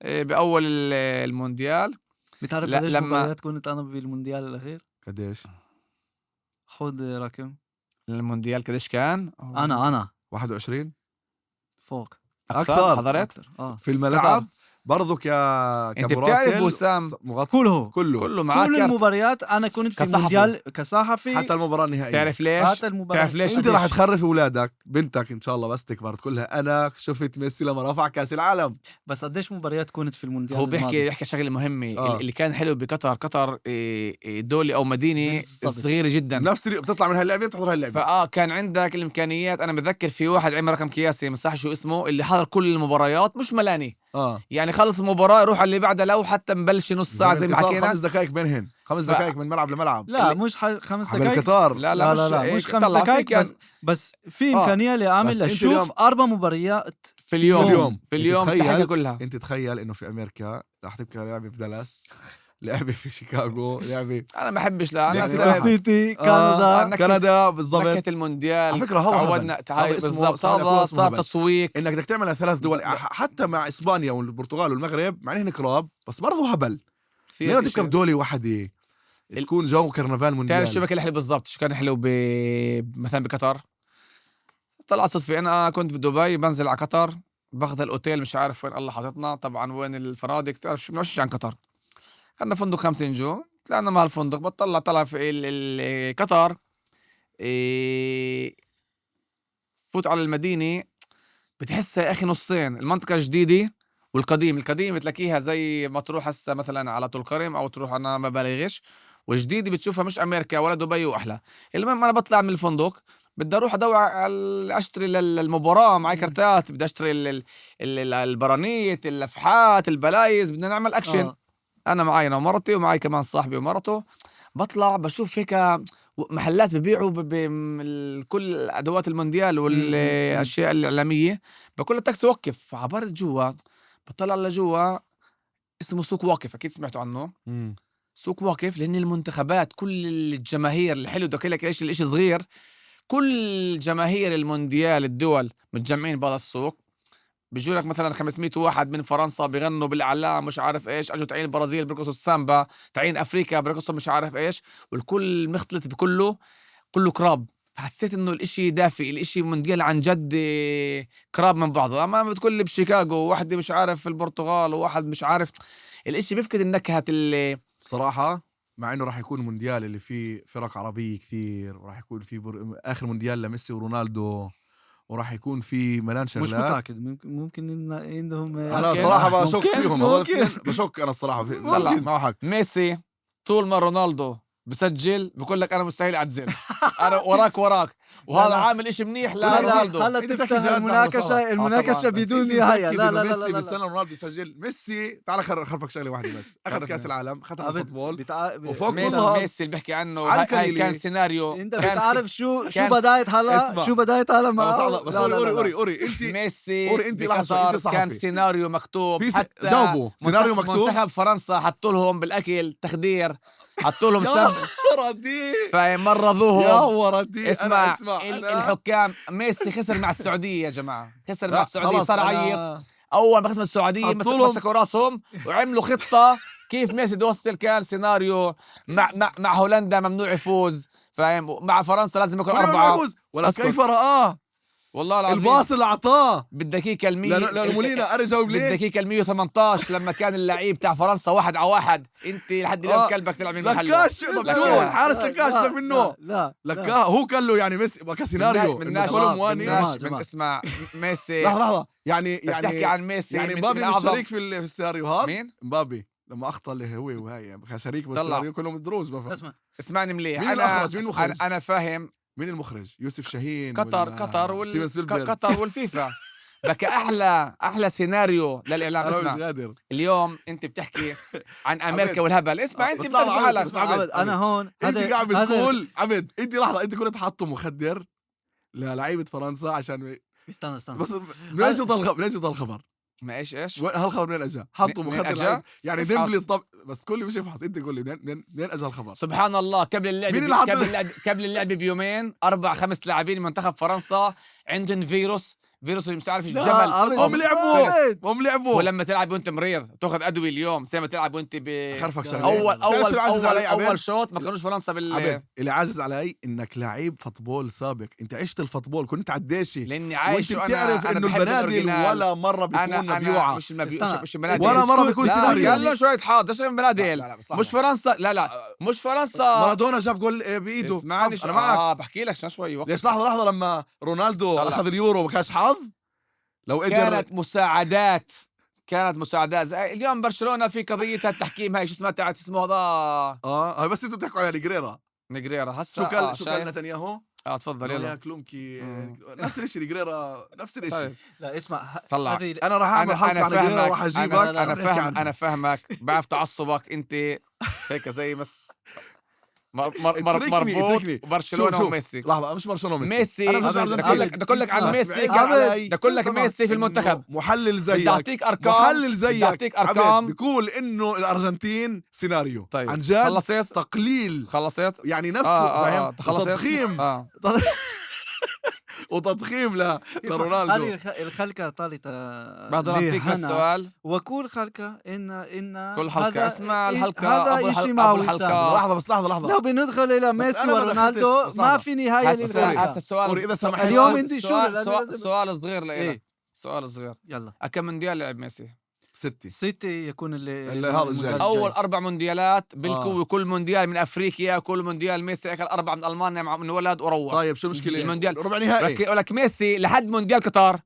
بأول المونديال. بتعرف ليش مباريات كنت أنا بالمونديال الأخير؟ قديش؟ خد رقم المونديال قديش كان؟ أنا 21 فوق أكثر حضرت في الملعب برضو انت بتعرف وسام كله معاك كل المباريات انا كنت في المونديال كصحفي، حتى المباراة النهائية. تعرف ليش انت راح تخرف اولادك بنتك ان شاء الله بس تكبر تقول لها انا شفت ميسي لما رفع كاس العالم. بس قديش مباريات كنت في المونديال؟ هو بيحكي شغله مهمه. اللي كان حلو قطر دولة او مدينه صغيره جدا، نفس بتطلع من هاللعبه بتحضر هاللعبه. كان عندك الامكانيات. انا بتذكر في واحد عمل رقم قياسي مصح شو اسمه، اللي حضر كل المباريات مش ملاني. يعني خلص المباراة يروح على اللي بعدها، لو حتى مبلش نص ساعة زي ما حكينا 5 دقائق بينهن 5 دقائق من ملعب لملعب. لا مش 5 دقائق بالقطار. لا مش 5 دقائق بس في إمكانية لأعمل أشوف 4 مباريات في اليوم تحكي كلها. انت تخيل انه في امريكا راح تبقى لعبة في دالاس، لعبة في شيكاغو، لعبة انا ما بحبش مكسيكو سيتي كندا بالضبط. نكهة المونديال على فكرة تعودنا بالضبط. هذا صار تسويق انك بدك تعملها 3 دول حتى مع اسبانيا والبرتغال والمغرب، مع انهم قراب بس برضه هبل. ليه تبقى بدولة واحدة تكون جو كرنفال مونديال؟ تعرف شو بك الحلو بالضبط؟ شو كان حلو مثلا بقطر؟ طلع صدفة أنا كنت بدبي بنزل على قطر، باخذ الأوتيل مش عارف وين الله حاططنا طبعا، وين الفنادق تعرف شو مش عن قطر. خدنا فندق 5 نجوم، طلعنا مع الفندق طلع في قطر. فوت على المدينة بتحسها يا أخي نصين، المنطقة الجديدة والقديم. بتلاقيها زي ما تروح هسه مثلا على طول كرم أو تروح، أنا ما بالغش، والجديدة بتشوفها مش أمريكا ولا دبي وأحلى. المهم أنا بطلع من الفندق بدي أروح أدور أشتري للمباراة، معي كرتات، بدي أشتري البرانيت، اللفحات، البلايز، بدنا نعمل أكشن. أنا معي أنا ومرتي ومعي كمان صاحبي ومرته. بطلع بشوف هيك محلات ببيعوا كل أدوات المونديال والأشياء الإعلامية. بقول التاكسي وقف، عبرت جوا بطلع لجوا، اسمه سوق واقف، أكيد سمعتوا عنه. سوق واقف لأن المنتخبات كل الجماهير الحلو ده كلك إيش الإشي صغير، كل جماهير المونديال الدول متجمعين بهذا السوق. بيجوا لك مثلا 500 واحد من فرنسا بيغنوا بالاعلام مش عارف ايش، اجوا تعين البرازيل بيرقصوا السامبا، تعين افريقيا بيرقصوا مش عارف ايش، والكل مختلط بكله، كله كراب. حسيت انه الاشي دافئ، الاشي مونديال عن جد كراب من بعضه. اما بتقول لي بشيكاغو واحد مش عارف في البرتغال وواحد مش عارف، الاشي بيفقد النكهة اللي صراحة. مع انه راح يكون مونديال اللي فيه فرق عربية كثير، وراح يكون فيه اخر مونديال لميسي ورونالدو، وراح يكون في ملان مش شغلات. متأكد ممكن عندهم انا ممكن. صراحه بشك ممكن. فيهم هذول ممكن. الاثنين، بشك انا الصراحه في لا. معه حق. ميسي طول ما رونالدو بسجل بقول لك انا مستحيل اعتزل. انا وراك وهذا لا. عامل إشي منيح هلا لرونالدو. هلا أنت تحكي تفتح جد المناقشة طبعاً. بدون أنت نهاية. متأكد لا إنه لا لا ميسي لا لا بالسنه رونالدو بيسجل؟ ميسي تعال خلفك شغله واحده بس، اخذ عرفنا. كاس العالم، ختم عبد الفوتبول بتع- وفوق ميسي- كل هذا. ميسي اللي بحكي عنه على هاي الكليلة. كان سيناريو. انت كان بتعرف شو كان بداية هلا اسمع. شو بداية هلا معه. بس لا، لا، لا، لا. اوري انت ميسي أوري، أنت لحظة شوي، أنت بقطر كان صحفي. سيناريو مكتوب. في حتى جاوبوا سيناريو مكتوب. منتخب فرنسا حطوا لهم بالاكل تخدير، حطوا لهم يا سم، وردي يا فمرضوهم. وردي. اسمع أنا الحكام. ميسي خسر مع السعوديه يا جماعه، خسر مع لا، السعوديه خلص صار أنا- عيط. اول ما خسر السعوديه حطوا لهم- مسكوا راسهم وعملوا خطه كيف ميسي بده يوصل. كان سيناريو مع هولندا ممنوع يفوز، فاهم؟ مع فرنسا لازم يكون ولا 4. يفوز، ولا أسكت. كيف رآه والله العظيم الباص اللي اعطاه بالدقيقه ال100 لمولينا. انا جاوب ليه؟ بالدقيقه ال118 لما كان اللعيب تاع فرنسا 1 على 1. انت لحد اليوم كلبك تلعب من محله. لكاش طب شو الحارس لكاش لا، لك منه لا لكا هو كان له يعني ميسي كسيناريو من إنه ناش كله من مواني. ناش. من جماعة. اسمع ميسي. لحظه يعني تحكي عن ميسي يعني من مبابي مش أعظم- شريك في السيناريو هذا. مين؟ مبابي لما اخطا اللي هو وهي شريك طلع. بالسيناريو كلهم دروس بفهم. اسمع اسمعني مليح. مين انا الأخرج؟ مين المخرج؟ انا فاهم. مين المخرج؟ يوسف شاهين قطر ولا قطر ستيفن سبيلبرغ؟ قطر والفيفا. بك احلى سيناريو للاعلام. انا مش اسمع قادر. اليوم انت بتحكي عن عبد. امريكا والهبل. اسمع انت بس بتعرف لحظة، حالك. بس عبد. عبد، انا هون انت قاعد هذا بتقول عبد، انت لحظه، انت كنت حاطه مخدر للعيبه فرنسا عشان استنى بس منين جبت الخبر؟ منين جبت الخبر؟ ما ايش هالخبر منين اجى؟ حطوا منين مخدر أجا؟ لعيبة. يعني افحص. ديمبلي بس كل مش يفحص. انت قول لي منين اجى الخبر؟ سبحان الله. قبل اللعب مين اللي حط- قبل اللعب بيومين 4-5 لاعبين منتخب فرنسا عندهم فيروس اللي مش عارف الجمل. هم لعبوا هم لعبوا. ولما تلعب وانت مريض تاخذ ادويه اليوم زي ما تلعب وانت خرفك شغله. اول بتعرف شو العزز علي عبد؟ اول شوط ما كانوش فرنسا عبد اللي عازز علي انك لعيب فوتبول سابق، انت عشت الفوتبول، كنت على الدشي لاني عايش وانت بتعرف انه البنادل ولا مره بيكون بيوعى مش البنادل ولا مره بيكون لا سيناريو. كان له شويه حاضر. ده شغل بنادل. لا، بس مش لحظة. فرنسا. لا مش فرنسا. مارادونا جاب جول بايده. اسمعني انا معك. بحكي لك شوي وقت. ليش لحظه لما رونالدو طلع. اخذ اليورو ما كانش حظ؟ لو قدر كانت مساعدات زي اليوم برشلونه في قضيه التحكيم هاي شو اسمها تاعت اسمه هذا هاي بس انتوا بتحكوا على نيجريرا. نيجريرا هسه. شو قال نتنياهو؟ تفضل يا يلا. كلومكي مم. نفس الشيء نيجريرا نفس الشيء. طيب. لا اسمع طلع. هذه انا راح اعمل حلقه عن نيجريرا وراح اجيبك. انا فاهمك. بعرف تعصبك انت هيك زي بس مربوط برشلونه وميسي. لحظه مش برشلونه ميسي أنا مش بدي أرجنتيني. أقول لك عن اسمع، ميسي. اسمع علي. بدي أقول لك ميسي في المنتخب. محلل زيك. بدي اعطيك ارقام. محلل زيك. اعطيك ارقام. بيقول انه الارجنتين سيناريو. طيب عن جد خلصت تقليل يعني نفسه فاهم. خلصت وتضخيم وتضخيم لرونالدو. هذه الخلقة طالت بقدر اعطيك بس سؤال. وكل خلقة ان كل حلقة اسمع الحلقة هذا شيء مع الحلقة. لحظة لو بندخل الى ميسي أنا ما ورونالدو دخلتش. ما في نهاية هسه للخلقة. السؤال إذا سمحت. اليوم عندي شو سؤال صغير لإلك. إيه؟ سؤال صغير. يلا كم مونديال لعب ميسي؟ 6 يكون هذا الجاي. اول 4 مونديالات بالقوه. كل مونديال من افريقيا. كل مونديال ميسي اكل 4 من المانيا من ولد وروح. طيب شو المشكله؟ المونديال ربع نهائي. لك ميسي لحد مونديال قطر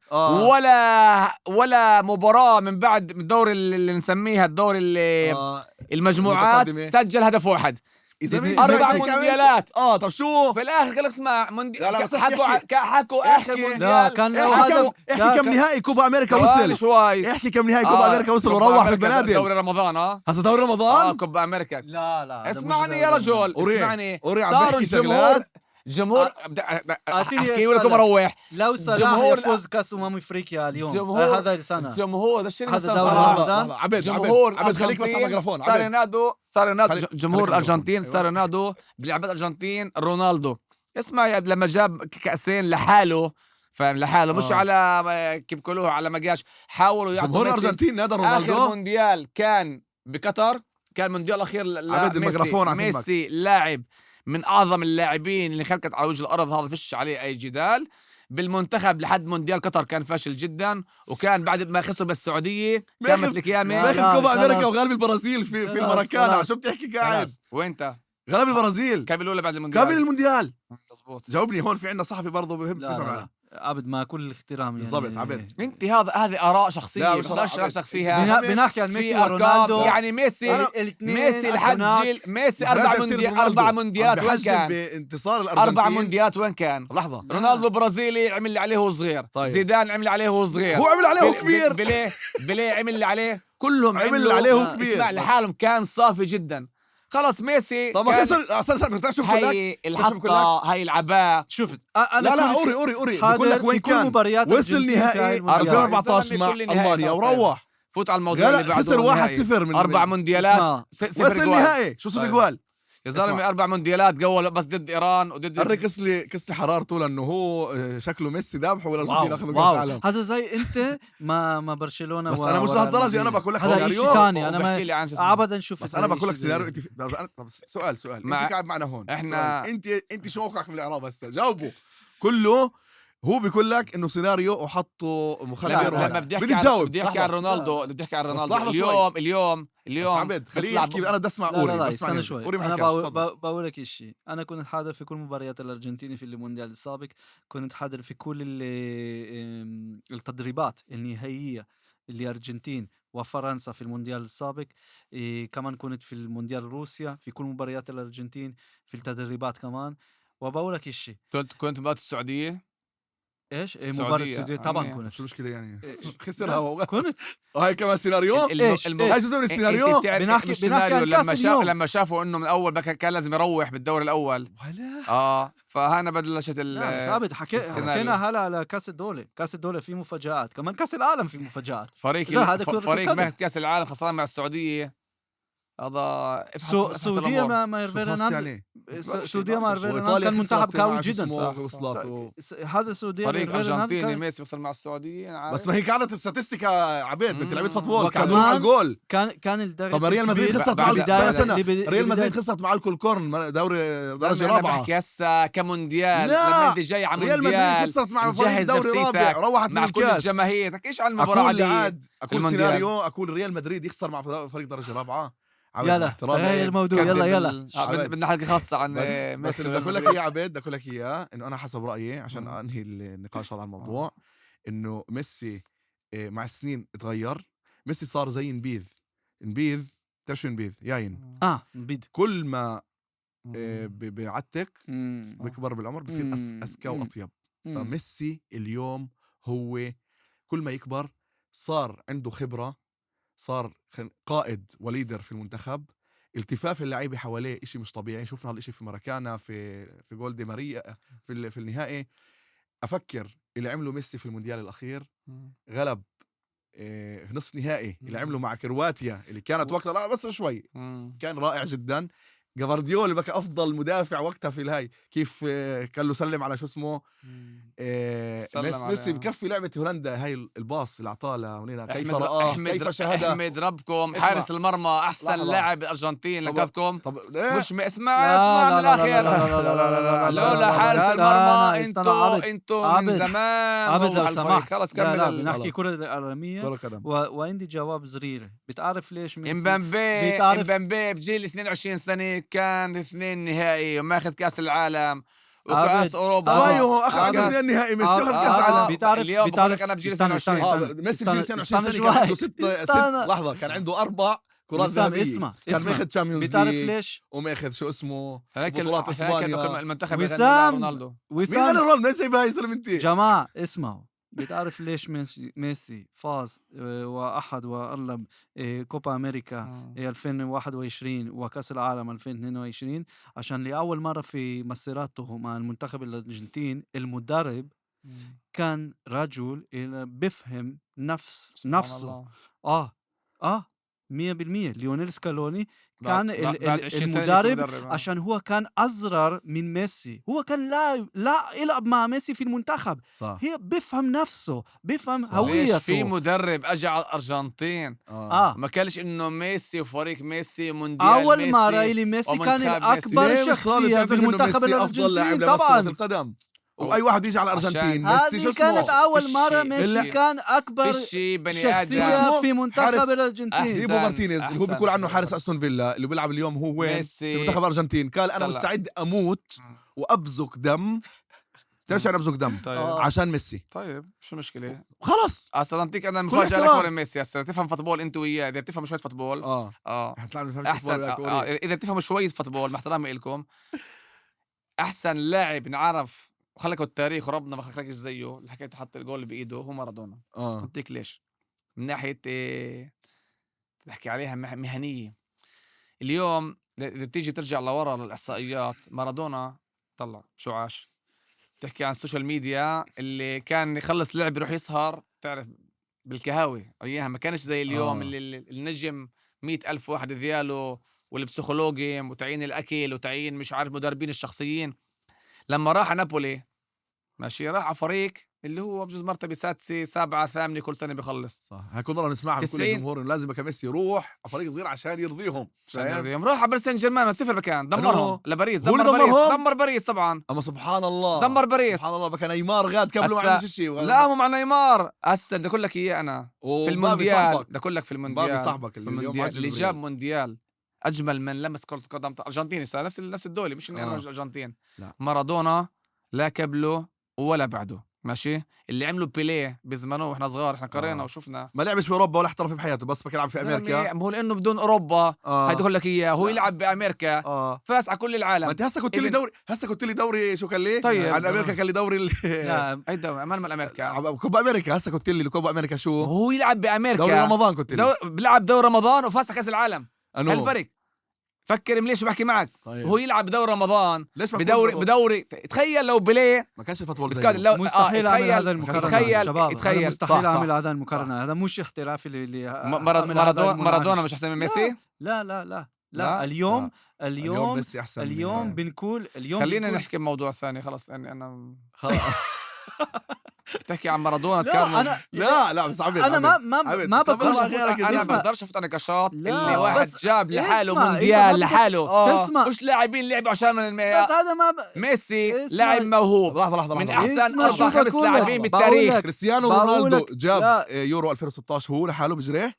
ولا مباراه من بعد الدور اللي نسميها الدور المجموعات المتقدمة. سجل هدف واحد. إذا 4 مونديالات. طب شو في الاخر قال اسمع لا، بس حكوا اخر مونديال. لا كان احكي كم نهائي كوبا امريكا وصل. شوي. احكي كم نهائي كوبا امريكا وصل وروح في البنادق. دوري رمضان هسه دوري رمضان. كوبا امريكا. لا اسمعني يا رجل. اسمعني. صاروا جمهور أعطيني احكي لكم اروح. لو صلاح جمهور- يفوز كاس افريقيا اليوم جمهور- هذا السنة جمهور الشيء اللي هذا بيصير. دوري رمضان. عبد خليك بس على الميكروفون. صار ينادوا جمهور خليك الارجنتين أيوة. صار ينادوا بلعبة الارجنتين رونالدو. اسمع لما جاب كاسين لحاله فاهم لحاله مش على كيف بيقولوها على مقاش. حاولوا يعطوا جمهور ميسي. الارجنتين نادى اخر رونالدو. مونديال كان بقطر. كان مونديال الاخير عبد الميكروفون على فمك. ميسي لاعب من اعظم اللاعبين اللي خلقت على وجه الارض. هذا فيش عليه اي جدال. بالمنتخب لحد مونديال قطر كان فاشل جدا. وكان بعد ما خسر بالسعوديه كانت الكيامه. داخل كوبا خلاص. امريكا وغالب البرازيل في المراكانا. خلاص. شو بتحكي قاعد؟ وين انت غلب البرازيل كان الأولى بعد المونديال. قبل المونديال. مظبوط. جاوبني، هون في عندنا صحفي برضه بفهم لا لا على لا عبد ما كل الاحترام يعني بالضبط عبد. انت هذه آراء شخصية لا، ما بصراحة بقدرش عبد. نرسخ فيها. بنحكي عن في ميسي أرقام ورونالدو يعني ميسي ميسي لحد جيل ميسي 4 مونديالات وين كان؟ بانتصار الارجنتين 4 مونديالات وين كان؟ لحظة. رونالدو برازيلي عمل اللي عليه وهو صغير. طيب. زيدان عمل اللي عليه وهو صغير. هو عمل عليه وهو كبير. بليه عمل اللي عليه. كلهم عمل عملوا عليه وهو كبير. اسمع لحالهم كان صافي جدا. خلص ميسي طب كان بتعرف شو بقول لك؟ هاي الحطة هاي العباء. شفت لا اوري بقول لك وين كان وصل نهائي 2014 مع المانيا وروح فوت على الموضوع اللي بعده. خسر 1-0 من 4 مونديالات وصل نهائي. شو صفر جوال يا زلمه 4 مونديالات جول بس ضد ايران وضد قري كسلي حرارته لانه هو شكله ميسي ذابحه ولا الارجنتين اخذوا كاس واو العالم. هذا زي انت ما برشلونه بس انا مش لهالدرجه. انا بقول لك هذا سيناريو شيء ثاني. انا بحكي لي عن شو اسمه. ابدا نشوف. بس انا بقول لك سيناريو. انت طب سؤال انت قاعد معنا هون احنا انت شو موقعك من الاعراب هسه؟ جاوبوا كله. هو بيقول لك انه سيناريو وحطه مخدر. لما بدي احكي عن رونالدو اليوم عبد خليه يحكي. انا بدي اسمع اوري. لا بس استنى شوي. انا بقول بقول لك شيء. انا كنت حاضر في كل مباريات الارجنتيني في المونديال السابق. كنت حاضر في كل التدريبات النهائيه الارجنتين وفرنسا في المونديال السابق. كمان كنت في المونديال روسيا في كل مباريات الارجنتين في التدريبات كمان. وبقول لك شيء. كنت مباراة السعودية ايش مباراة السعودية طبعا كنت. شو المشكلة يعني؟ خسرها كنت. هاي كمان سيناريو. هاي جزء من السيناريو. بنحكي لما شافوا انه من اول كان لازم يروح بالدور الاول. ولا فهنا بلشت ثابت. حكينا هلا على كاس الدولة فيه مفاجآت. كمان كاس العالم فيه مفاجآت. فريق ما كاس العالم خسران مع السعودية. هذا السعودية ما يرفينا. السعودية ما يرفينا كان منتخب قوي جدا. هذا السعودية فريق أرجنتيني ميسي وصل مع السعودية. بس ما هي كانت الستاتستيكا عبيد. انت لعبت فوتبول كان على الجول. كان الدوري. طب ريال مدريد خسرت مع ريال مدريد خسرت مع الكورن دوري درجة رابعة. انا بحكي هسه كمونديال لما انت جاي على ريال مدريد خسرت مع فريق دوري رابع روحت من الكاس مع كل جماهيرك. ايش على المباراة اقول سيناريو. اقول ريال مدريد يخسر مع فريق درجة رابعة. يلا هاي الموضوع. يلا بدنا حلقة خاصة عن بس بدي اقول لك اياه عبيد. بدي اقول لك اياه انه انا حسب رايي عشان انهي النقاش هذا على الموضوع انه ميسي مع السنين اتغير. ميسي صار زي نبيذ تعرف شو نبيذ ياين نبيذ. كل ما بيعتق بيكبر بالعمر بصير اذكى واطيب. فميسي اليوم هو كل ما يكبر صار عنده خبرة. صار قائد وليدر في المنتخب. التفاف اللعيبه حواليه إشي مش طبيعي. شفنا هالإشي في ماراكانا في جول دي ماريا في النهائي. افكر اللي عمله ميسي في المونديال الاخير غلب في نصف نهائي اللي عمله مع كرواتيا اللي كانت وقتها لا بس شوي كان رائع جدا. جافارديولي بقى افضل مدافع وقتها في الهاي. كيف كان له سلم على شو اسمه ميسي بكفي لعبة هولندا هاي الباص اللي اعطاه لونينا. كيف رآه كيف شاهده. احمد ربكم حارس المرمى احسن لاعب بالارجنتين لقدكم. مش اسمع من الاخر. لولا حارس المرمى انتو من زمان. عبد لو سمحت خلص كمل. بنحكي كرة عالمية وعندي جواب صغير. بتعرف ليش ميسي امبابي بجيل 22 سنة كان 2 نهائي وماخذ كاس العالم وكاس اوروبا. ايوه اخذ 2 نهائي ميسي اخذ كاس العالم. بتعرف انا بجيل 22 ميسي بجيل 22 سنة كان عنده 6 لحظة كان عنده 4 كرات ذهبية. كان ماخذ تشامبيونز بتعرف ليش وماخذ شو اسمه بطولات اسبانيا. المنتخب رونالدو. مين غير رونالدو؟ ايش جايب هاي زلمتي جماعة اسمعوا. بتعرف ليش ميسي فاز وأحد وأغلب كوبا أمريكا 2021 وكأس العالم 2022؟ عشان لأول مرة في مسيرته مع المنتخب الأرجنتين المدرب كان رجل بفهم نفسه. 100%. ليونيل سكالوني كان المدرب عشان هو كان أصغر من ميسي. هو كان لا يلعب مع ميسي في المنتخب. صح. هي بفهم نفسه بفهم هويته. في مدرب أجى على الأرجنتين ما كانش إنه ميسي وفريق ميسي مونديال أول مرة اللي ميسي كان الأكبر شخصية في المنتخب الأرجنتين طبعا. واي واحد يجي على الارجنتين عشان ميسي شو هذه كانت اسمه أول مرة فيش ميسي شي كان أكبر فيش بني شخصية ادم في منتخب حارس الأرجنتين. ديبو أحسن- مارتينيز اللي هو أحسن بيقول عنه خبر. حارس استون فيلا اللي بيلعب اليوم هو وين في ميسي منتخب الارجنتين قال انا طلع. مستعد اموت وابزق دم. تعرف شو يعني ابزق دم؟ طيب عشان ميسي. طيب شو المشكله خلص اصلا اعطيك انا كل مفاجاه احترام. اكبر من ميسي. هسه تفهم فوتبول انت وياه اذا بتفهم شويه فوتبول اه حتطلع ما احسن اذا بتفهموا شويه فوتبول مع احترامي لكم احسن لاعب نعرف وخلكوا التاريخ وربنا ما خلقش زيه اللي حكيت حط الجول بايده هو مارادونا. اعطيك ليش من ناحيه بحكي عليها مهنيه. اليوم اذا تيجي ترجع لورا للاحصائيات مارادونا طلع شو عاش. تحكي عن السوشيال ميديا اللي كان يخلص لعب يروح يسهر تعرف بالكهاوي اياها ما كانش زي اليوم اللي النجم 100,000 واحد ذياله والبسيكولوجي وتعيين الاكل وتعيين مش عارف مدربين الشخصيين. لما راح نابولي ماشي راح على فريق اللي هو بجوز مرتبه سادسه سابعه ثامنه كل سنه بيخلص صح. هاي كل مره نسمعها من كل 90. الجمهور انه لازم ميسي يروح على فريق صغير عشان يرضيهم. فاهم؟ يوم راح على باريس سان جيرمان صفر مكان دمرهم لباريس هو اللي دمر باريس دمرهم؟ دمر باريس طبعا اما سبحان الله دمر باريس. سبحان الله بكى نيمار غاد قبله ما هسا- عملش شيء. لا مو مع نيمار هسه بدي اقول لك اياه انا في المونديال بدي اقول لك في بابي المونديال صاحبك في اللي اليوم المونديال عاجل اللي بالريال. جاب مونديال اجمل من لمس كرة قدم ارجنتيني نفس الدولة مش اني انا آه. الارجنتين لا. مارادونا لا قبله ولا بعده ماشي. اللي عملوا بيليه بزمانه واحنا صغار احنا قرينا وشفنا ما لعبش في اوروبا ولا احترف بحياته بس بيلعب في امريكا. ما هو لانه بدون اوروبا هيدي اقول لك اياه هو لا. يلعب بامريكا فاز على كل ما العالم. انت هسه كنت لي ابن- دوري هسه كنت لي دوري شو كان لي طيب. عن امريكا كان لي دوري لا هيدا امان من امريكا كوبا امريكا. هسه كنت لي كوبا امريكا شو هو يلعب بامريكا دوري رمضان كنت لي بيلعب دوري رمضان وفاز على كاس العالم. أنو. هالفرق فكر ليش بحكي معك. طيب. وهو يلعب بدوري رمضان ليش ما بدوري تخيل لو بيليه ما كانش الفوتبول بتخيل زي لو مستحيل أعمل تخيل هذا المقارنة تخيل شباب. تخيل هذا مستحيل صح، صح. أعمل هذا المقارنة. هذا مش احترافي اللي مارادونا مش احسن من ميسي. لا لا لا لا. لا اليوم اليوم اليوم ميسي احسن اليوم بنقول خلينا بنقول نحكي بموضوع ثاني خلص يعني انا خلاص. بتحكي عن مارادونا لا كان أنا لا بس عبد أنا ما طب بقول والله غيرك انا اسمع. بقدرش افوت انا كشاط لا، اللي واحد بس جاب لحاله اسمع، مونديال أنت ما لحاله تسمع مش لاعبين لعبوا عشان بس هذا ما ميسي اسمع. لاعب موهوب لحظه من لحظه احسن اسمع شو 4-5 بقول لك. لاعبين بقول بالتاريخ. لك. كريستيانو بقول رونالدو لك جاب لا. يورو 2016 هو لحاله بجريه.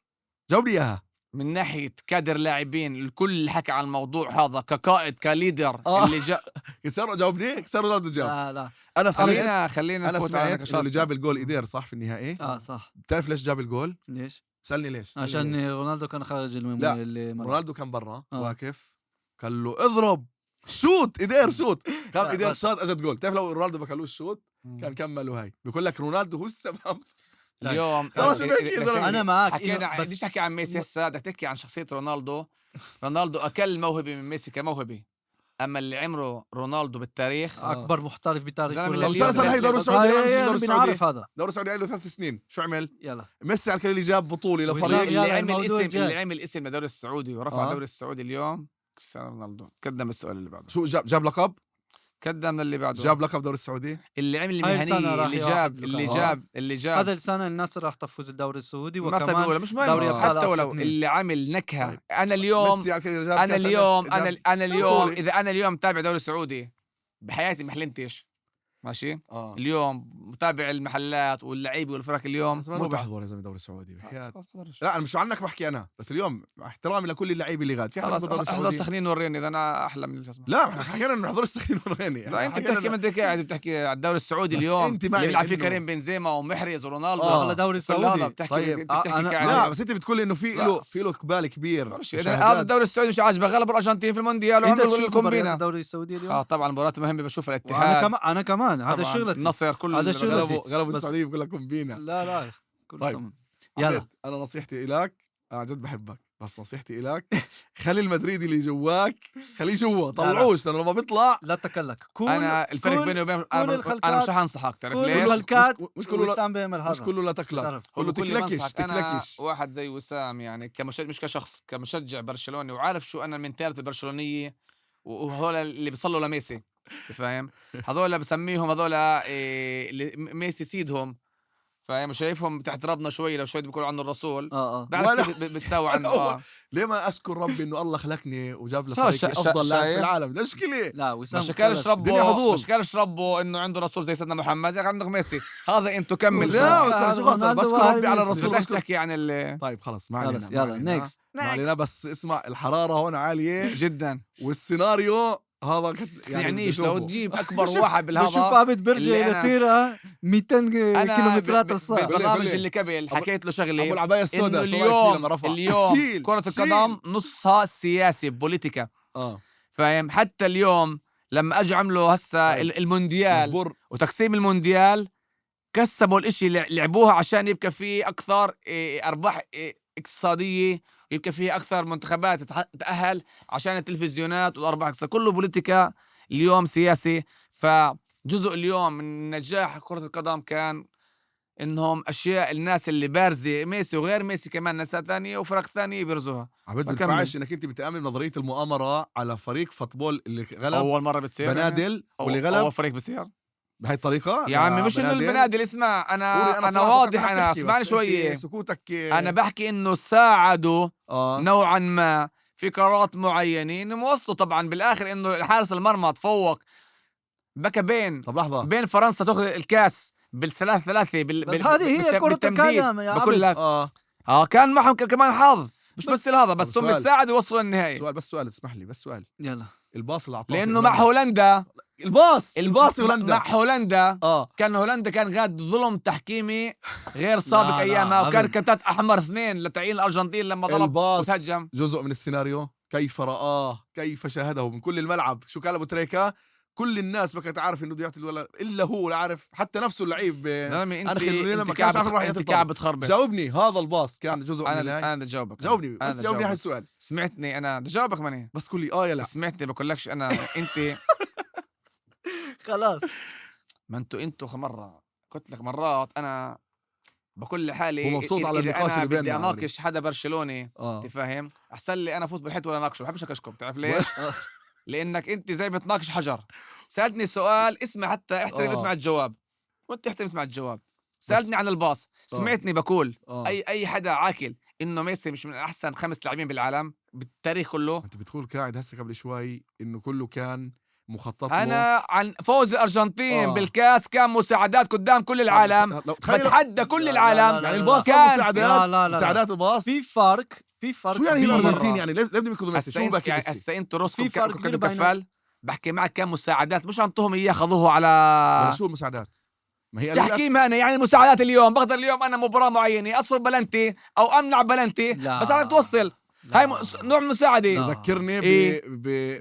جاوب لي اياها. من ناحيه كادر لاعبين الكل حكى عن الموضوع هذا كقائد كليدر آه. اللي جاء. كريستيانو جاوبني كريستيانو رونالدو جاب. لا لا انا سمعت خلينا انا نفوت على سمعت نقاشات. انه اللي جاب الجول ايدير صح في النهائي. صح. بتعرف ليش جاب الجول؟ ليش؟ سألني ليش. عشان رونالدو كان خارج لا. الملعب. رونالدو كان برا آه. واقف قال له اضرب شوت ايدير شوت قام لا، ايدير بس- شاط اجت جول. تعرف لو رونالدو ما كانوش شوت كان كملوا هاي. بيقول لك رونالدو هو السبب. اليوم خلاص شو بحكي يا زلمة؟ أنا معك حكينا بس بديش احكي عن ميسي هسه بدك تحكي عن شخصيه رونالدو. رونالدو اكل موهبه من ميسي كموهبه. اما اللي عمره رونالدو بالتاريخ أكبر محترف بتاريخ زلمة كل لا طب اليوم استنى هي دوري بس السعودي هاي دوري السعودي بنعرف هذا. دوري السعودي له 3 سنين شو عمل؟ يلا ميسي على اللي جاب بطوله وزا- لفريق. يلا اللي عمل الموضوع اسم الجاي. اللي عمل اسم للدوري السعودي ورفع آه. الدوري السعودي اليوم كريستيانو رونالدو. قدم السؤال اللي بعده شو جاب لقب؟ قدم اللي بعده جاب لقب دوري السعودي. اللي عمل هاي السنة المهنيه راح اللي ياخذ جاب لقب. اللي آه. جاب اللي جاب هذا السنة النصر راح تفوز الدوري السعودي مرتبة وكمان أولى مش مهم دوري أبطال حتى آسيا ولو 2. اللي عامل نكهة. طيب. أنا اليوم ميسي على اللي جاب أنا كأس اليوم جاب أنا اليوم بطولة. إذا أنا اليوم تابع دوري سعودي بحياتي ما حلمتش ماشي. اليوم متابع المحلات واللعيبة والفرق اليوم زمان متعة. بحضر يا زلمه دوري السعودي بحياتي. خلاص خلاص لا انا مش عنك بحكي انا بس اليوم مع احترامي لكل اللعيبه اللي غاد في حدا خلاص بيحضر دوري احضر السعودي. سخنين وريني إذا أنا أحلى من الجسم. لا احنا حكينا انه نحضر السخنين وريني. لا أنت بتحكي ما أنت قاعد بتحكي على الدوري السعودي بس اليوم أنت اللي معي بيلعب فيه إنه- كريم بنزيما ومحرز ورونالدو على دوري كل هذا السعودي. بتحكي طيب. أنت بتحكي أنا- قاعد لا بس انت بتقول لي انه في لا. له اقبال كبير. معلش، إذا مشاهدات. هذا الدوري السعودي مش عاجبك غلب الارجنتين في المونديال انت وعملوا تشوف الكومبينه. مباريات الدوري السعودي اليوم؟ طبعا مباريات مهمه بشوف وانا الاتحاد كمان انا كمان هذا طبعاً شغلتي. النصر كل هذا شغلتي. غلبوا بس- السعوديه بقول لك كومبينا. لا لا كله طيب. تمام. يلا عبد، انا نصيحتي لك انا عن جد بحبك بس نصيحتي لك خلي المدريدي اللي جواك خليه جوا طلعوش لانه لما بيطلع لا تكلك. انا الفرق بيني وبين انا الخلقات- مش حنصحك تعرف كل ليش؟ الخلقات مش كله لا وسام بيعمل مش هذا. كله لا تكلك تعرف. كله بقول لي تكلكش بنصحك. انا تكلكش. واحد زي وسام يعني كمشجع مش كشخص كمشجع برشلوني وعارف شو انا المنتاليتي البرشلونيه وهول اللي بيصلوا لميسي فاهم. هذول بسميهم هذول اللي ميسي سيدهم فاهم شايفهم تحت ربنا شوي، لو شوي بيقولوا عنه الرسول اه بعرف ولا كيف بتساوي عنه هو ليه ما اشكر ربي انه الله خلقني وجاب لي خلص فريقي افضل لاعب في شايف العالم؟ المشكله لا وسام مش كانش خلص الدنيا ربه حظوظ. مش كانش ربه انه عنده رسول زي سيدنا محمد، يا أخي عندك ميسي هذا انتو كمل لا لا، بس هذا شو خلص رونالدو بشكر وهاي ربي على ميسي. الرسول بدك بشكر. تحكي عن طيب خلص ما علينا خلص ما يلا علينا نيكست ما علينا، بس اسمع الحراره هون عاليه جدا والسيناريو هذا تقنعنيش لو بشوفه. تجيب اكبر واحد بشوف بالهذا. عابد برجع اللي الى أنا- تيرا 200 انا كيلومترات الساعه قول بالبرنامج لي. اللي قبل حكيت له ابو شغله العبايه انه السوداء شو رايك فيه لما رفع؟ اليوم شيل كرة شيل. القدم نصها سياسي بوليتيكا، اه فاهم؟ حتى اليوم لما اجوا عملوا هسا طيب. المونديال مجبور وتقسيم المونديال، كسبوا الاشي لعبوها عشان يبقى فيه اكثر ارباح اقتصاديه، يبقى فيه اكثر منتخبات تتاهل عشان التلفزيونات والارباح كله بوليتيكا اليوم سياسي. فجزء اليوم من نجاح كرة القدم كان انهم اشياء الناس اللي بارزه ميسي وغير ميسي كمان ناس ثانيه وفرق ثانيه يبرزوها. عبد ما فكمل. ينفعش انك انت بتامن نظريه المؤامره على فريق فوتبول اللي غلب اول مره بتصير بنادل واللي اول غلب فريق بصير بهي الطريقه. يا عمي، مش انه بنادل. البنادل. اسمع قولي انا صراحة واضح، فكرت انا تحكي، اسمعني بس شوي. أنت سكوتك انا بحكي انه ساعدوا اه نوعا ما في قرارات معينه انهم وصلوا طبعا بالاخر انه حارس المرمى تفوق بكى طب لحظه بين فرنسا تاخذ الكاس بالثلاث ثلاثه بس هذه هي كرة القدم يا بقول عبد. لك اه كان معهم كمان حظ، مش بس هذا، بس هم سؤال. ساعدوا يوصلوا للنهائي. سؤال اسمح لي بس سؤال. يلا الباص اللي اعطاه لانه مع هولندا الباص هولندا مع هولندا اه كان هولندا كان قاد ظلم تحكيمي غير سابق لا، ايامها، وكان عبد. كتات احمر 2 لتعيين الارجنتين لما ضرب الباص وتهجم. جزء من السيناريو. كيف رآه كيف شاهده من كل الملعب. شو قال ابو تريكا؟ كل الناس ما كانت عارف انه ضيعت الولد الا هو اللي عارف، حتى نفسه اللعيب. زلمه انا خلوني لما انت كانش عارف راح انت يتطلع. كعب بتخربط. جاوبني، هذا الباص كان جزء من الهاي؟ انا بدي اجاوبك. جاوبني أنا بس بدي جاوبني أجاوبك. على السؤال. سمعتني انا بدي اجاوبك ماني بس قول لي يا لا. سمعتني بقولكش انا انت خلاص ما انتوا مره قلت لك مرات انا بكل حالي هو مبسوط على إذا النقاش أنا اللي بدي بيننا. اناقش حدا برشلوني اه انت فاهم، احسن لي انا افوت بالحيط ولا اناقشه، ما بحبش اكشكم. بتعرف ليش؟ لانك انت زي بتناقش حجر. سالتني سؤال اسمع، حتى احترم اسمع الجواب، وانت احترم اسمع الجواب. سالتني عن الباص، سمعتني بقول اي حدا عاقل انه ميسي مش من احسن 5 لاعبين بالعالم بالتاريخ كله. انت بتقول قاعد هسه قبل شوي انه كله كان مخطط له. انا عن فوز الارجنتين بالكاس كان مساعدات قدام كل العالم، بتحدى كل العالم. يعني الباص كان- مساعدات لا. مساعدات الباص. في فرق شو يعني هي كبير. الارجنتين؟ يعني ليه بدهم ياخذوا ميسي؟ شو بحكي ميسي؟ هسه انتوا روسكم في فرق كبير كنتوا بين- كفال. بحكي معك كان مساعدات، مش انتهم اياه خذوه ولا على شو المساعدات؟ ما هي تحكيم. انا يعني المساعدات اليوم بقدر اليوم انا مباراه معينه اصل بلنتي او امنع بلنتي، لا. بس بدك توصل. هاي نوع من المساعده. لا. ذكرني إيه؟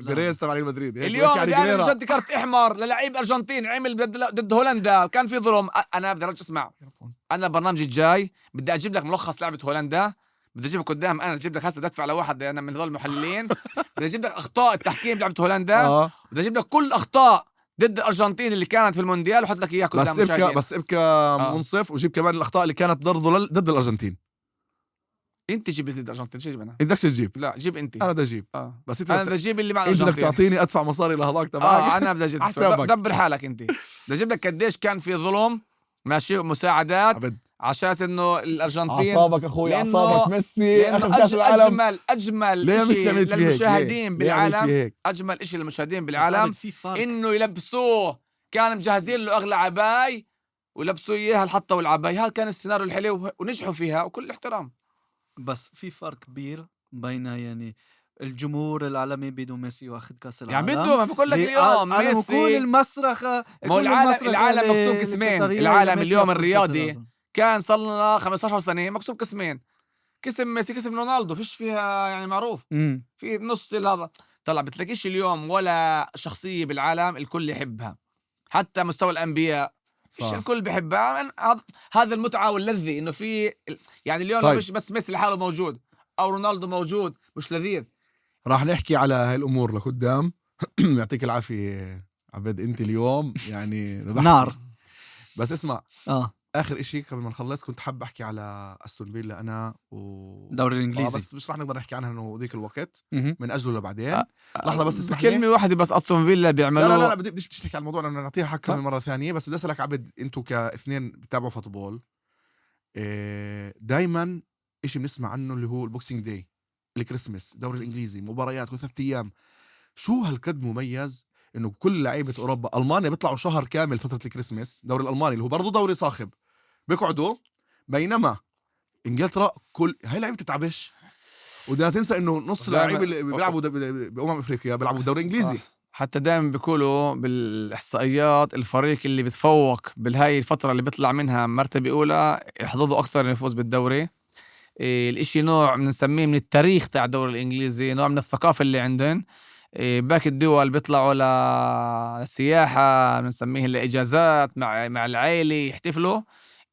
بريز تبع ريال مدريد. هيك اليوم بحكي على اذا انا ريجيرا. جد كرت احمر للعيب ارجنتين عمل ضد هولندا كان في ظلم. انا بدي ارجع اسمع، انا البرنامج الجاي بدي اجيب لك ملخص لعبه هولندا، بدي اجيبك قدام، انا اجيب لك هسه ادفع لواحد انا من هذول المحللين بدي اجيب لك اخطاء التحكيم بلعبه هولندا، بدي اجيب لك كل اخطاء ضد الارجنتين اللي كانت في المونديال وحط لك اياها قدام المشاهدين. بس ابكى منصف وجيب كمان الاخطاء اللي كانت ضد الارجنتين. انت جيب لي ضد الارجنتين، شو جيب انا؟ انت بدك تجيب. لا جيب انت. انا بدي اجيب. بس انت انا بدي اجيب اللي مع انت بدك الارجنتين. تعطيني ادفع مصاري لهذاك تبعك. انا بدي اجيب. حسابك. دبر حالك انت. بدي اجيب لك قديش كان في ظلم ماشي مساعدات عبد عشان انه الارجنتين اعصابك اخوي، لأنه- اعصابك. ميسي لأنه اخذ كاس العالم. اجمل ليه ميسي شيء عملت فيه هيك؟ للمشاهدين ليه عملت بالعالم، فيه هيك؟ اجمل شيء للمشاهدين بس بالعالم عبد في فرق. انه يلبسوه، كان مجهزين له اغلى عباي ولبسوا اياها الحطه والعباي. هذا كان السيناريو الحلو ونجحوا فيها وكل احترام. بس في فرق كبير بين يعني الجمهور العالمي بده ميسي واخذ كاس العالم. يعني بده، ما بقول لك اليوم كل ميسي. المسرخه ما هو العالم مقسوم قسمين. العالم اليوم الرياضي كان صار لنا 15 سنه مقسوم قسمين، قسم ميسي قسم رونالدو، فيش فيها يعني معروف. في نص هذا طلع بتلاقيش اليوم ولا شخصيه بالعالم الكل يحبها، حتى مستوى الانبياء مش الكل بحبها. هذا المتعه واللذه انه في يعني اليوم طيب. مش بس ميسي لحاله موجود او رونالدو موجود مش لذيذ. راح نحكي على هاي الامور لقدام. يعطيك العافيه عبد، انت اليوم يعني ذبحتني. نار. بس اسمع، اخر إشي قبل ما نخلص كنت حاب احكي على استون فيلا انا الدوري الانجليزي. بس مش راح نقدر نحكي عنها انه ذيك الوقت من اجله لبعدين. لحظه بس اسمح كلمه واحده بس، استون فيلا بيعملوا لا بديش تحكي على الموضوع لانه نعطيها حق كمان مره ثانيه. بس بدي اسالك عبد، انتوا كاثنين بتابعوا فوتبول دايما إشي بنسمع عنه اللي هو البوكسينج داي، الكريسماس، الدوري الإنجليزي، مباريات كل 3 أيام. شو هالقد مميز إنه كل لعيبة أوروبا، ألمانيا بيطلعوا شهر كامل فترة الكريسماس، الدوري الألماني اللي هو برضو دوري صاخب بيقعدوا، بينما إنجلترا كل هاي لعيبة تتعبش. وده تنسى إنه نص اللعيبة اللي بيلعبوا بأمم أفريقيا بيلعبوا بالدوري الإنجليزي. صح. حتى دائما بيقولوا بالإحصائيات الفريق اللي بتفوق بالهاي الفترة اللي بيطلع منها مرتبة أولى يحظوظوا أكثر إنه يفوز بالدوري. الاشي نوع بنسميه من التاريخ تاع الدوري الإنجليزي، نوع من الثقافة اللي عندن. باقي الدول بيطلعوا لسياحة بنسميه الإجازات مع العائلة يحتفلوا،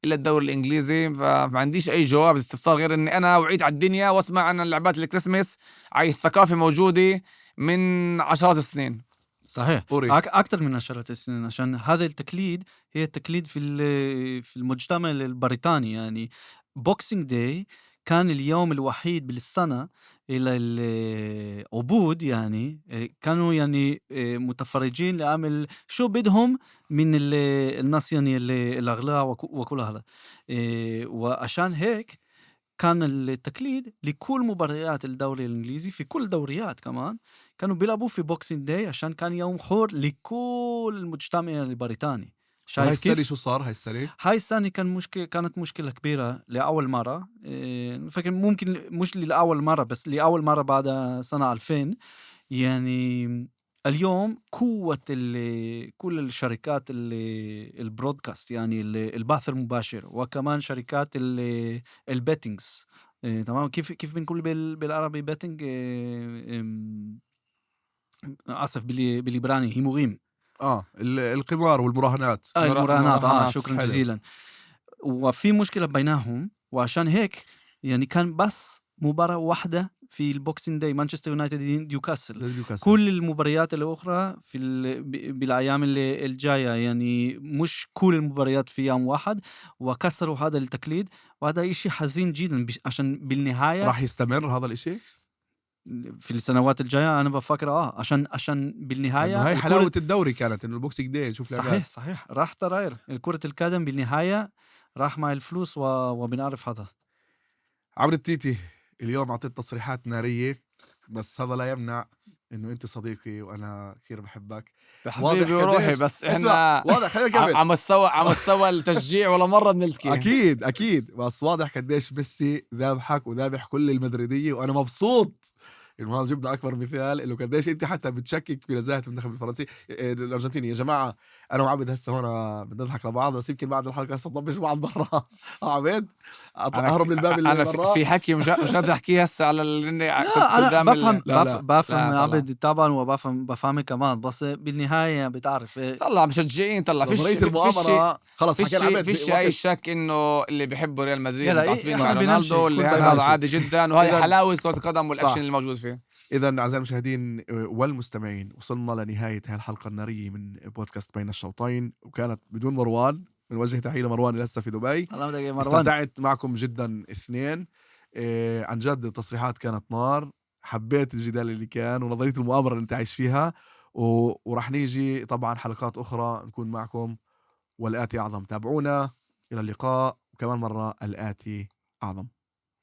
إلا الدوري الإنجليزي. فما عنديش أي جواب استفسار غير إني أنا وعيد على الدنيا وأسمع عن لعبات الكريسماس. عاي الثقافة موجودة من عشرات السنين. صحيح. أوري. أكتر من 10 سنين، عشان هذا التقليد هي التقليد في المجتمع البريطاني. يعني بوكسينج داي كان اليوم الوحيد بالسنة إلى العبود، يعني كانوا يعني متفرجين لعمل شو بدهم من الناس، يعني الأغلاء وكل هذا. وعشان هيك كان التقليد لكل مباريات الدوري الإنجليزي، في كل دوريات كمان كانوا بيلعبوا في بوكسينج داي، عشان كان يوم حر لكل المجتمع البريطاني. هاي شايف السنة كيف؟ شو صار هاي السنة؟ هاي السنة كانت مشكلة كبيرة لأول مرة. فكر ممكن مش لأول مرة، بس لأول مرة بعد سنة 2000. يعني اليوم قوة كل الشركات البرودكاست، يعني البث المباشر، وكمان شركات البيتنجز. تمام. كيف بنقول بالعربي بيتنج؟ آسف، بالإبراني هيموغيم. القمار والمراهنات. المراهنات. مراهنات. شكرا حلو. جزيلا. وفي مشكلة بينهم، وعشان هيك يعني كان بس مباراة واحدة في البوكسينج داي، مانشستر يونايتد نيوكاسل. نيوكاسل. كل المباريات الأخرى بالأيام الجاية، يعني مش كل المباريات في يوم واحد، وكسروا هذا التقليد. وهذا إشي حزين جدا، عشان بالنهاية راح يستمر هذا الاشي؟ في السنوات الجاية أنا بفكر عشان بالنهاية لأنه هاي حلاوة الدوري كانت إنه البوكسينج داي نشوف لعبات. صحيح راح تغير كرة القدم بالنهاية، راح مع الفلوس وبنعرف هذا. عبد التيتي، اليوم أعطيت تصريحات نارية، بس هذا لا يمنع إنه أنت صديقي وأنا كثير بحبك. حبيبي وروحي، بس إحنا واضح خلينا نكمل. على مستوى التشجيع ولا مرة بنلتقي. أكيد بس واضح قديش ميسي ذابحك وذابح كل المدريدية، وأنا مبسوط إنه هذا جبنا أكبر مثال إنه قديش أنت حتى بتشكك بنزاهة المنتخب الفرنسي الأرجنتيني. يا جماعة أنا وعبد هسه هون بدنا نضحك لبعض، بس يمكن بعد الحلقة هسه نطبش بعض برا. عبد أهرب من الباب اللي أنا برا. في حكي مش قادر أحكيه هسه على اللي لا، أنا بفهم لا. بفهم لا، عبد طبعا، وبفهمك كمان، بس بالنهاية بتعرف طلع مشجعين، طلع نظرية المؤامرة. خلص حكينا عبد فيش أي شك إنه اللي بيحبوا ريال مدريد يلا، متعصبين إحنا مع بنمشي رونالدو، كل اللي بلد هذا ماشي. عادي جدا، وهي إذن- حلاوة كرة القدم صح. والأكشن اللي موجود فيه. إذا أعزائي المشاهدين والمستمعين، وصلنا لنهاية هذه الحلقة النارية من بودكاست بين الشوطين، وكانت بدون مروان. بنوجه تحية لمروان اللي لسه في دبي. سلامتك يا مروان. استمتعت معكم جدا اثنين. عن جد التصريحات كانت نار. حبيت الجدال اللي كان ونظرية المؤامرة اللي انت عايش فيها. وراح نيجي طبعا حلقات أخرى نكون معكم، والآتي أعظم. تابعونا. إلى اللقاء، وكمان مرة الآتي أعظم.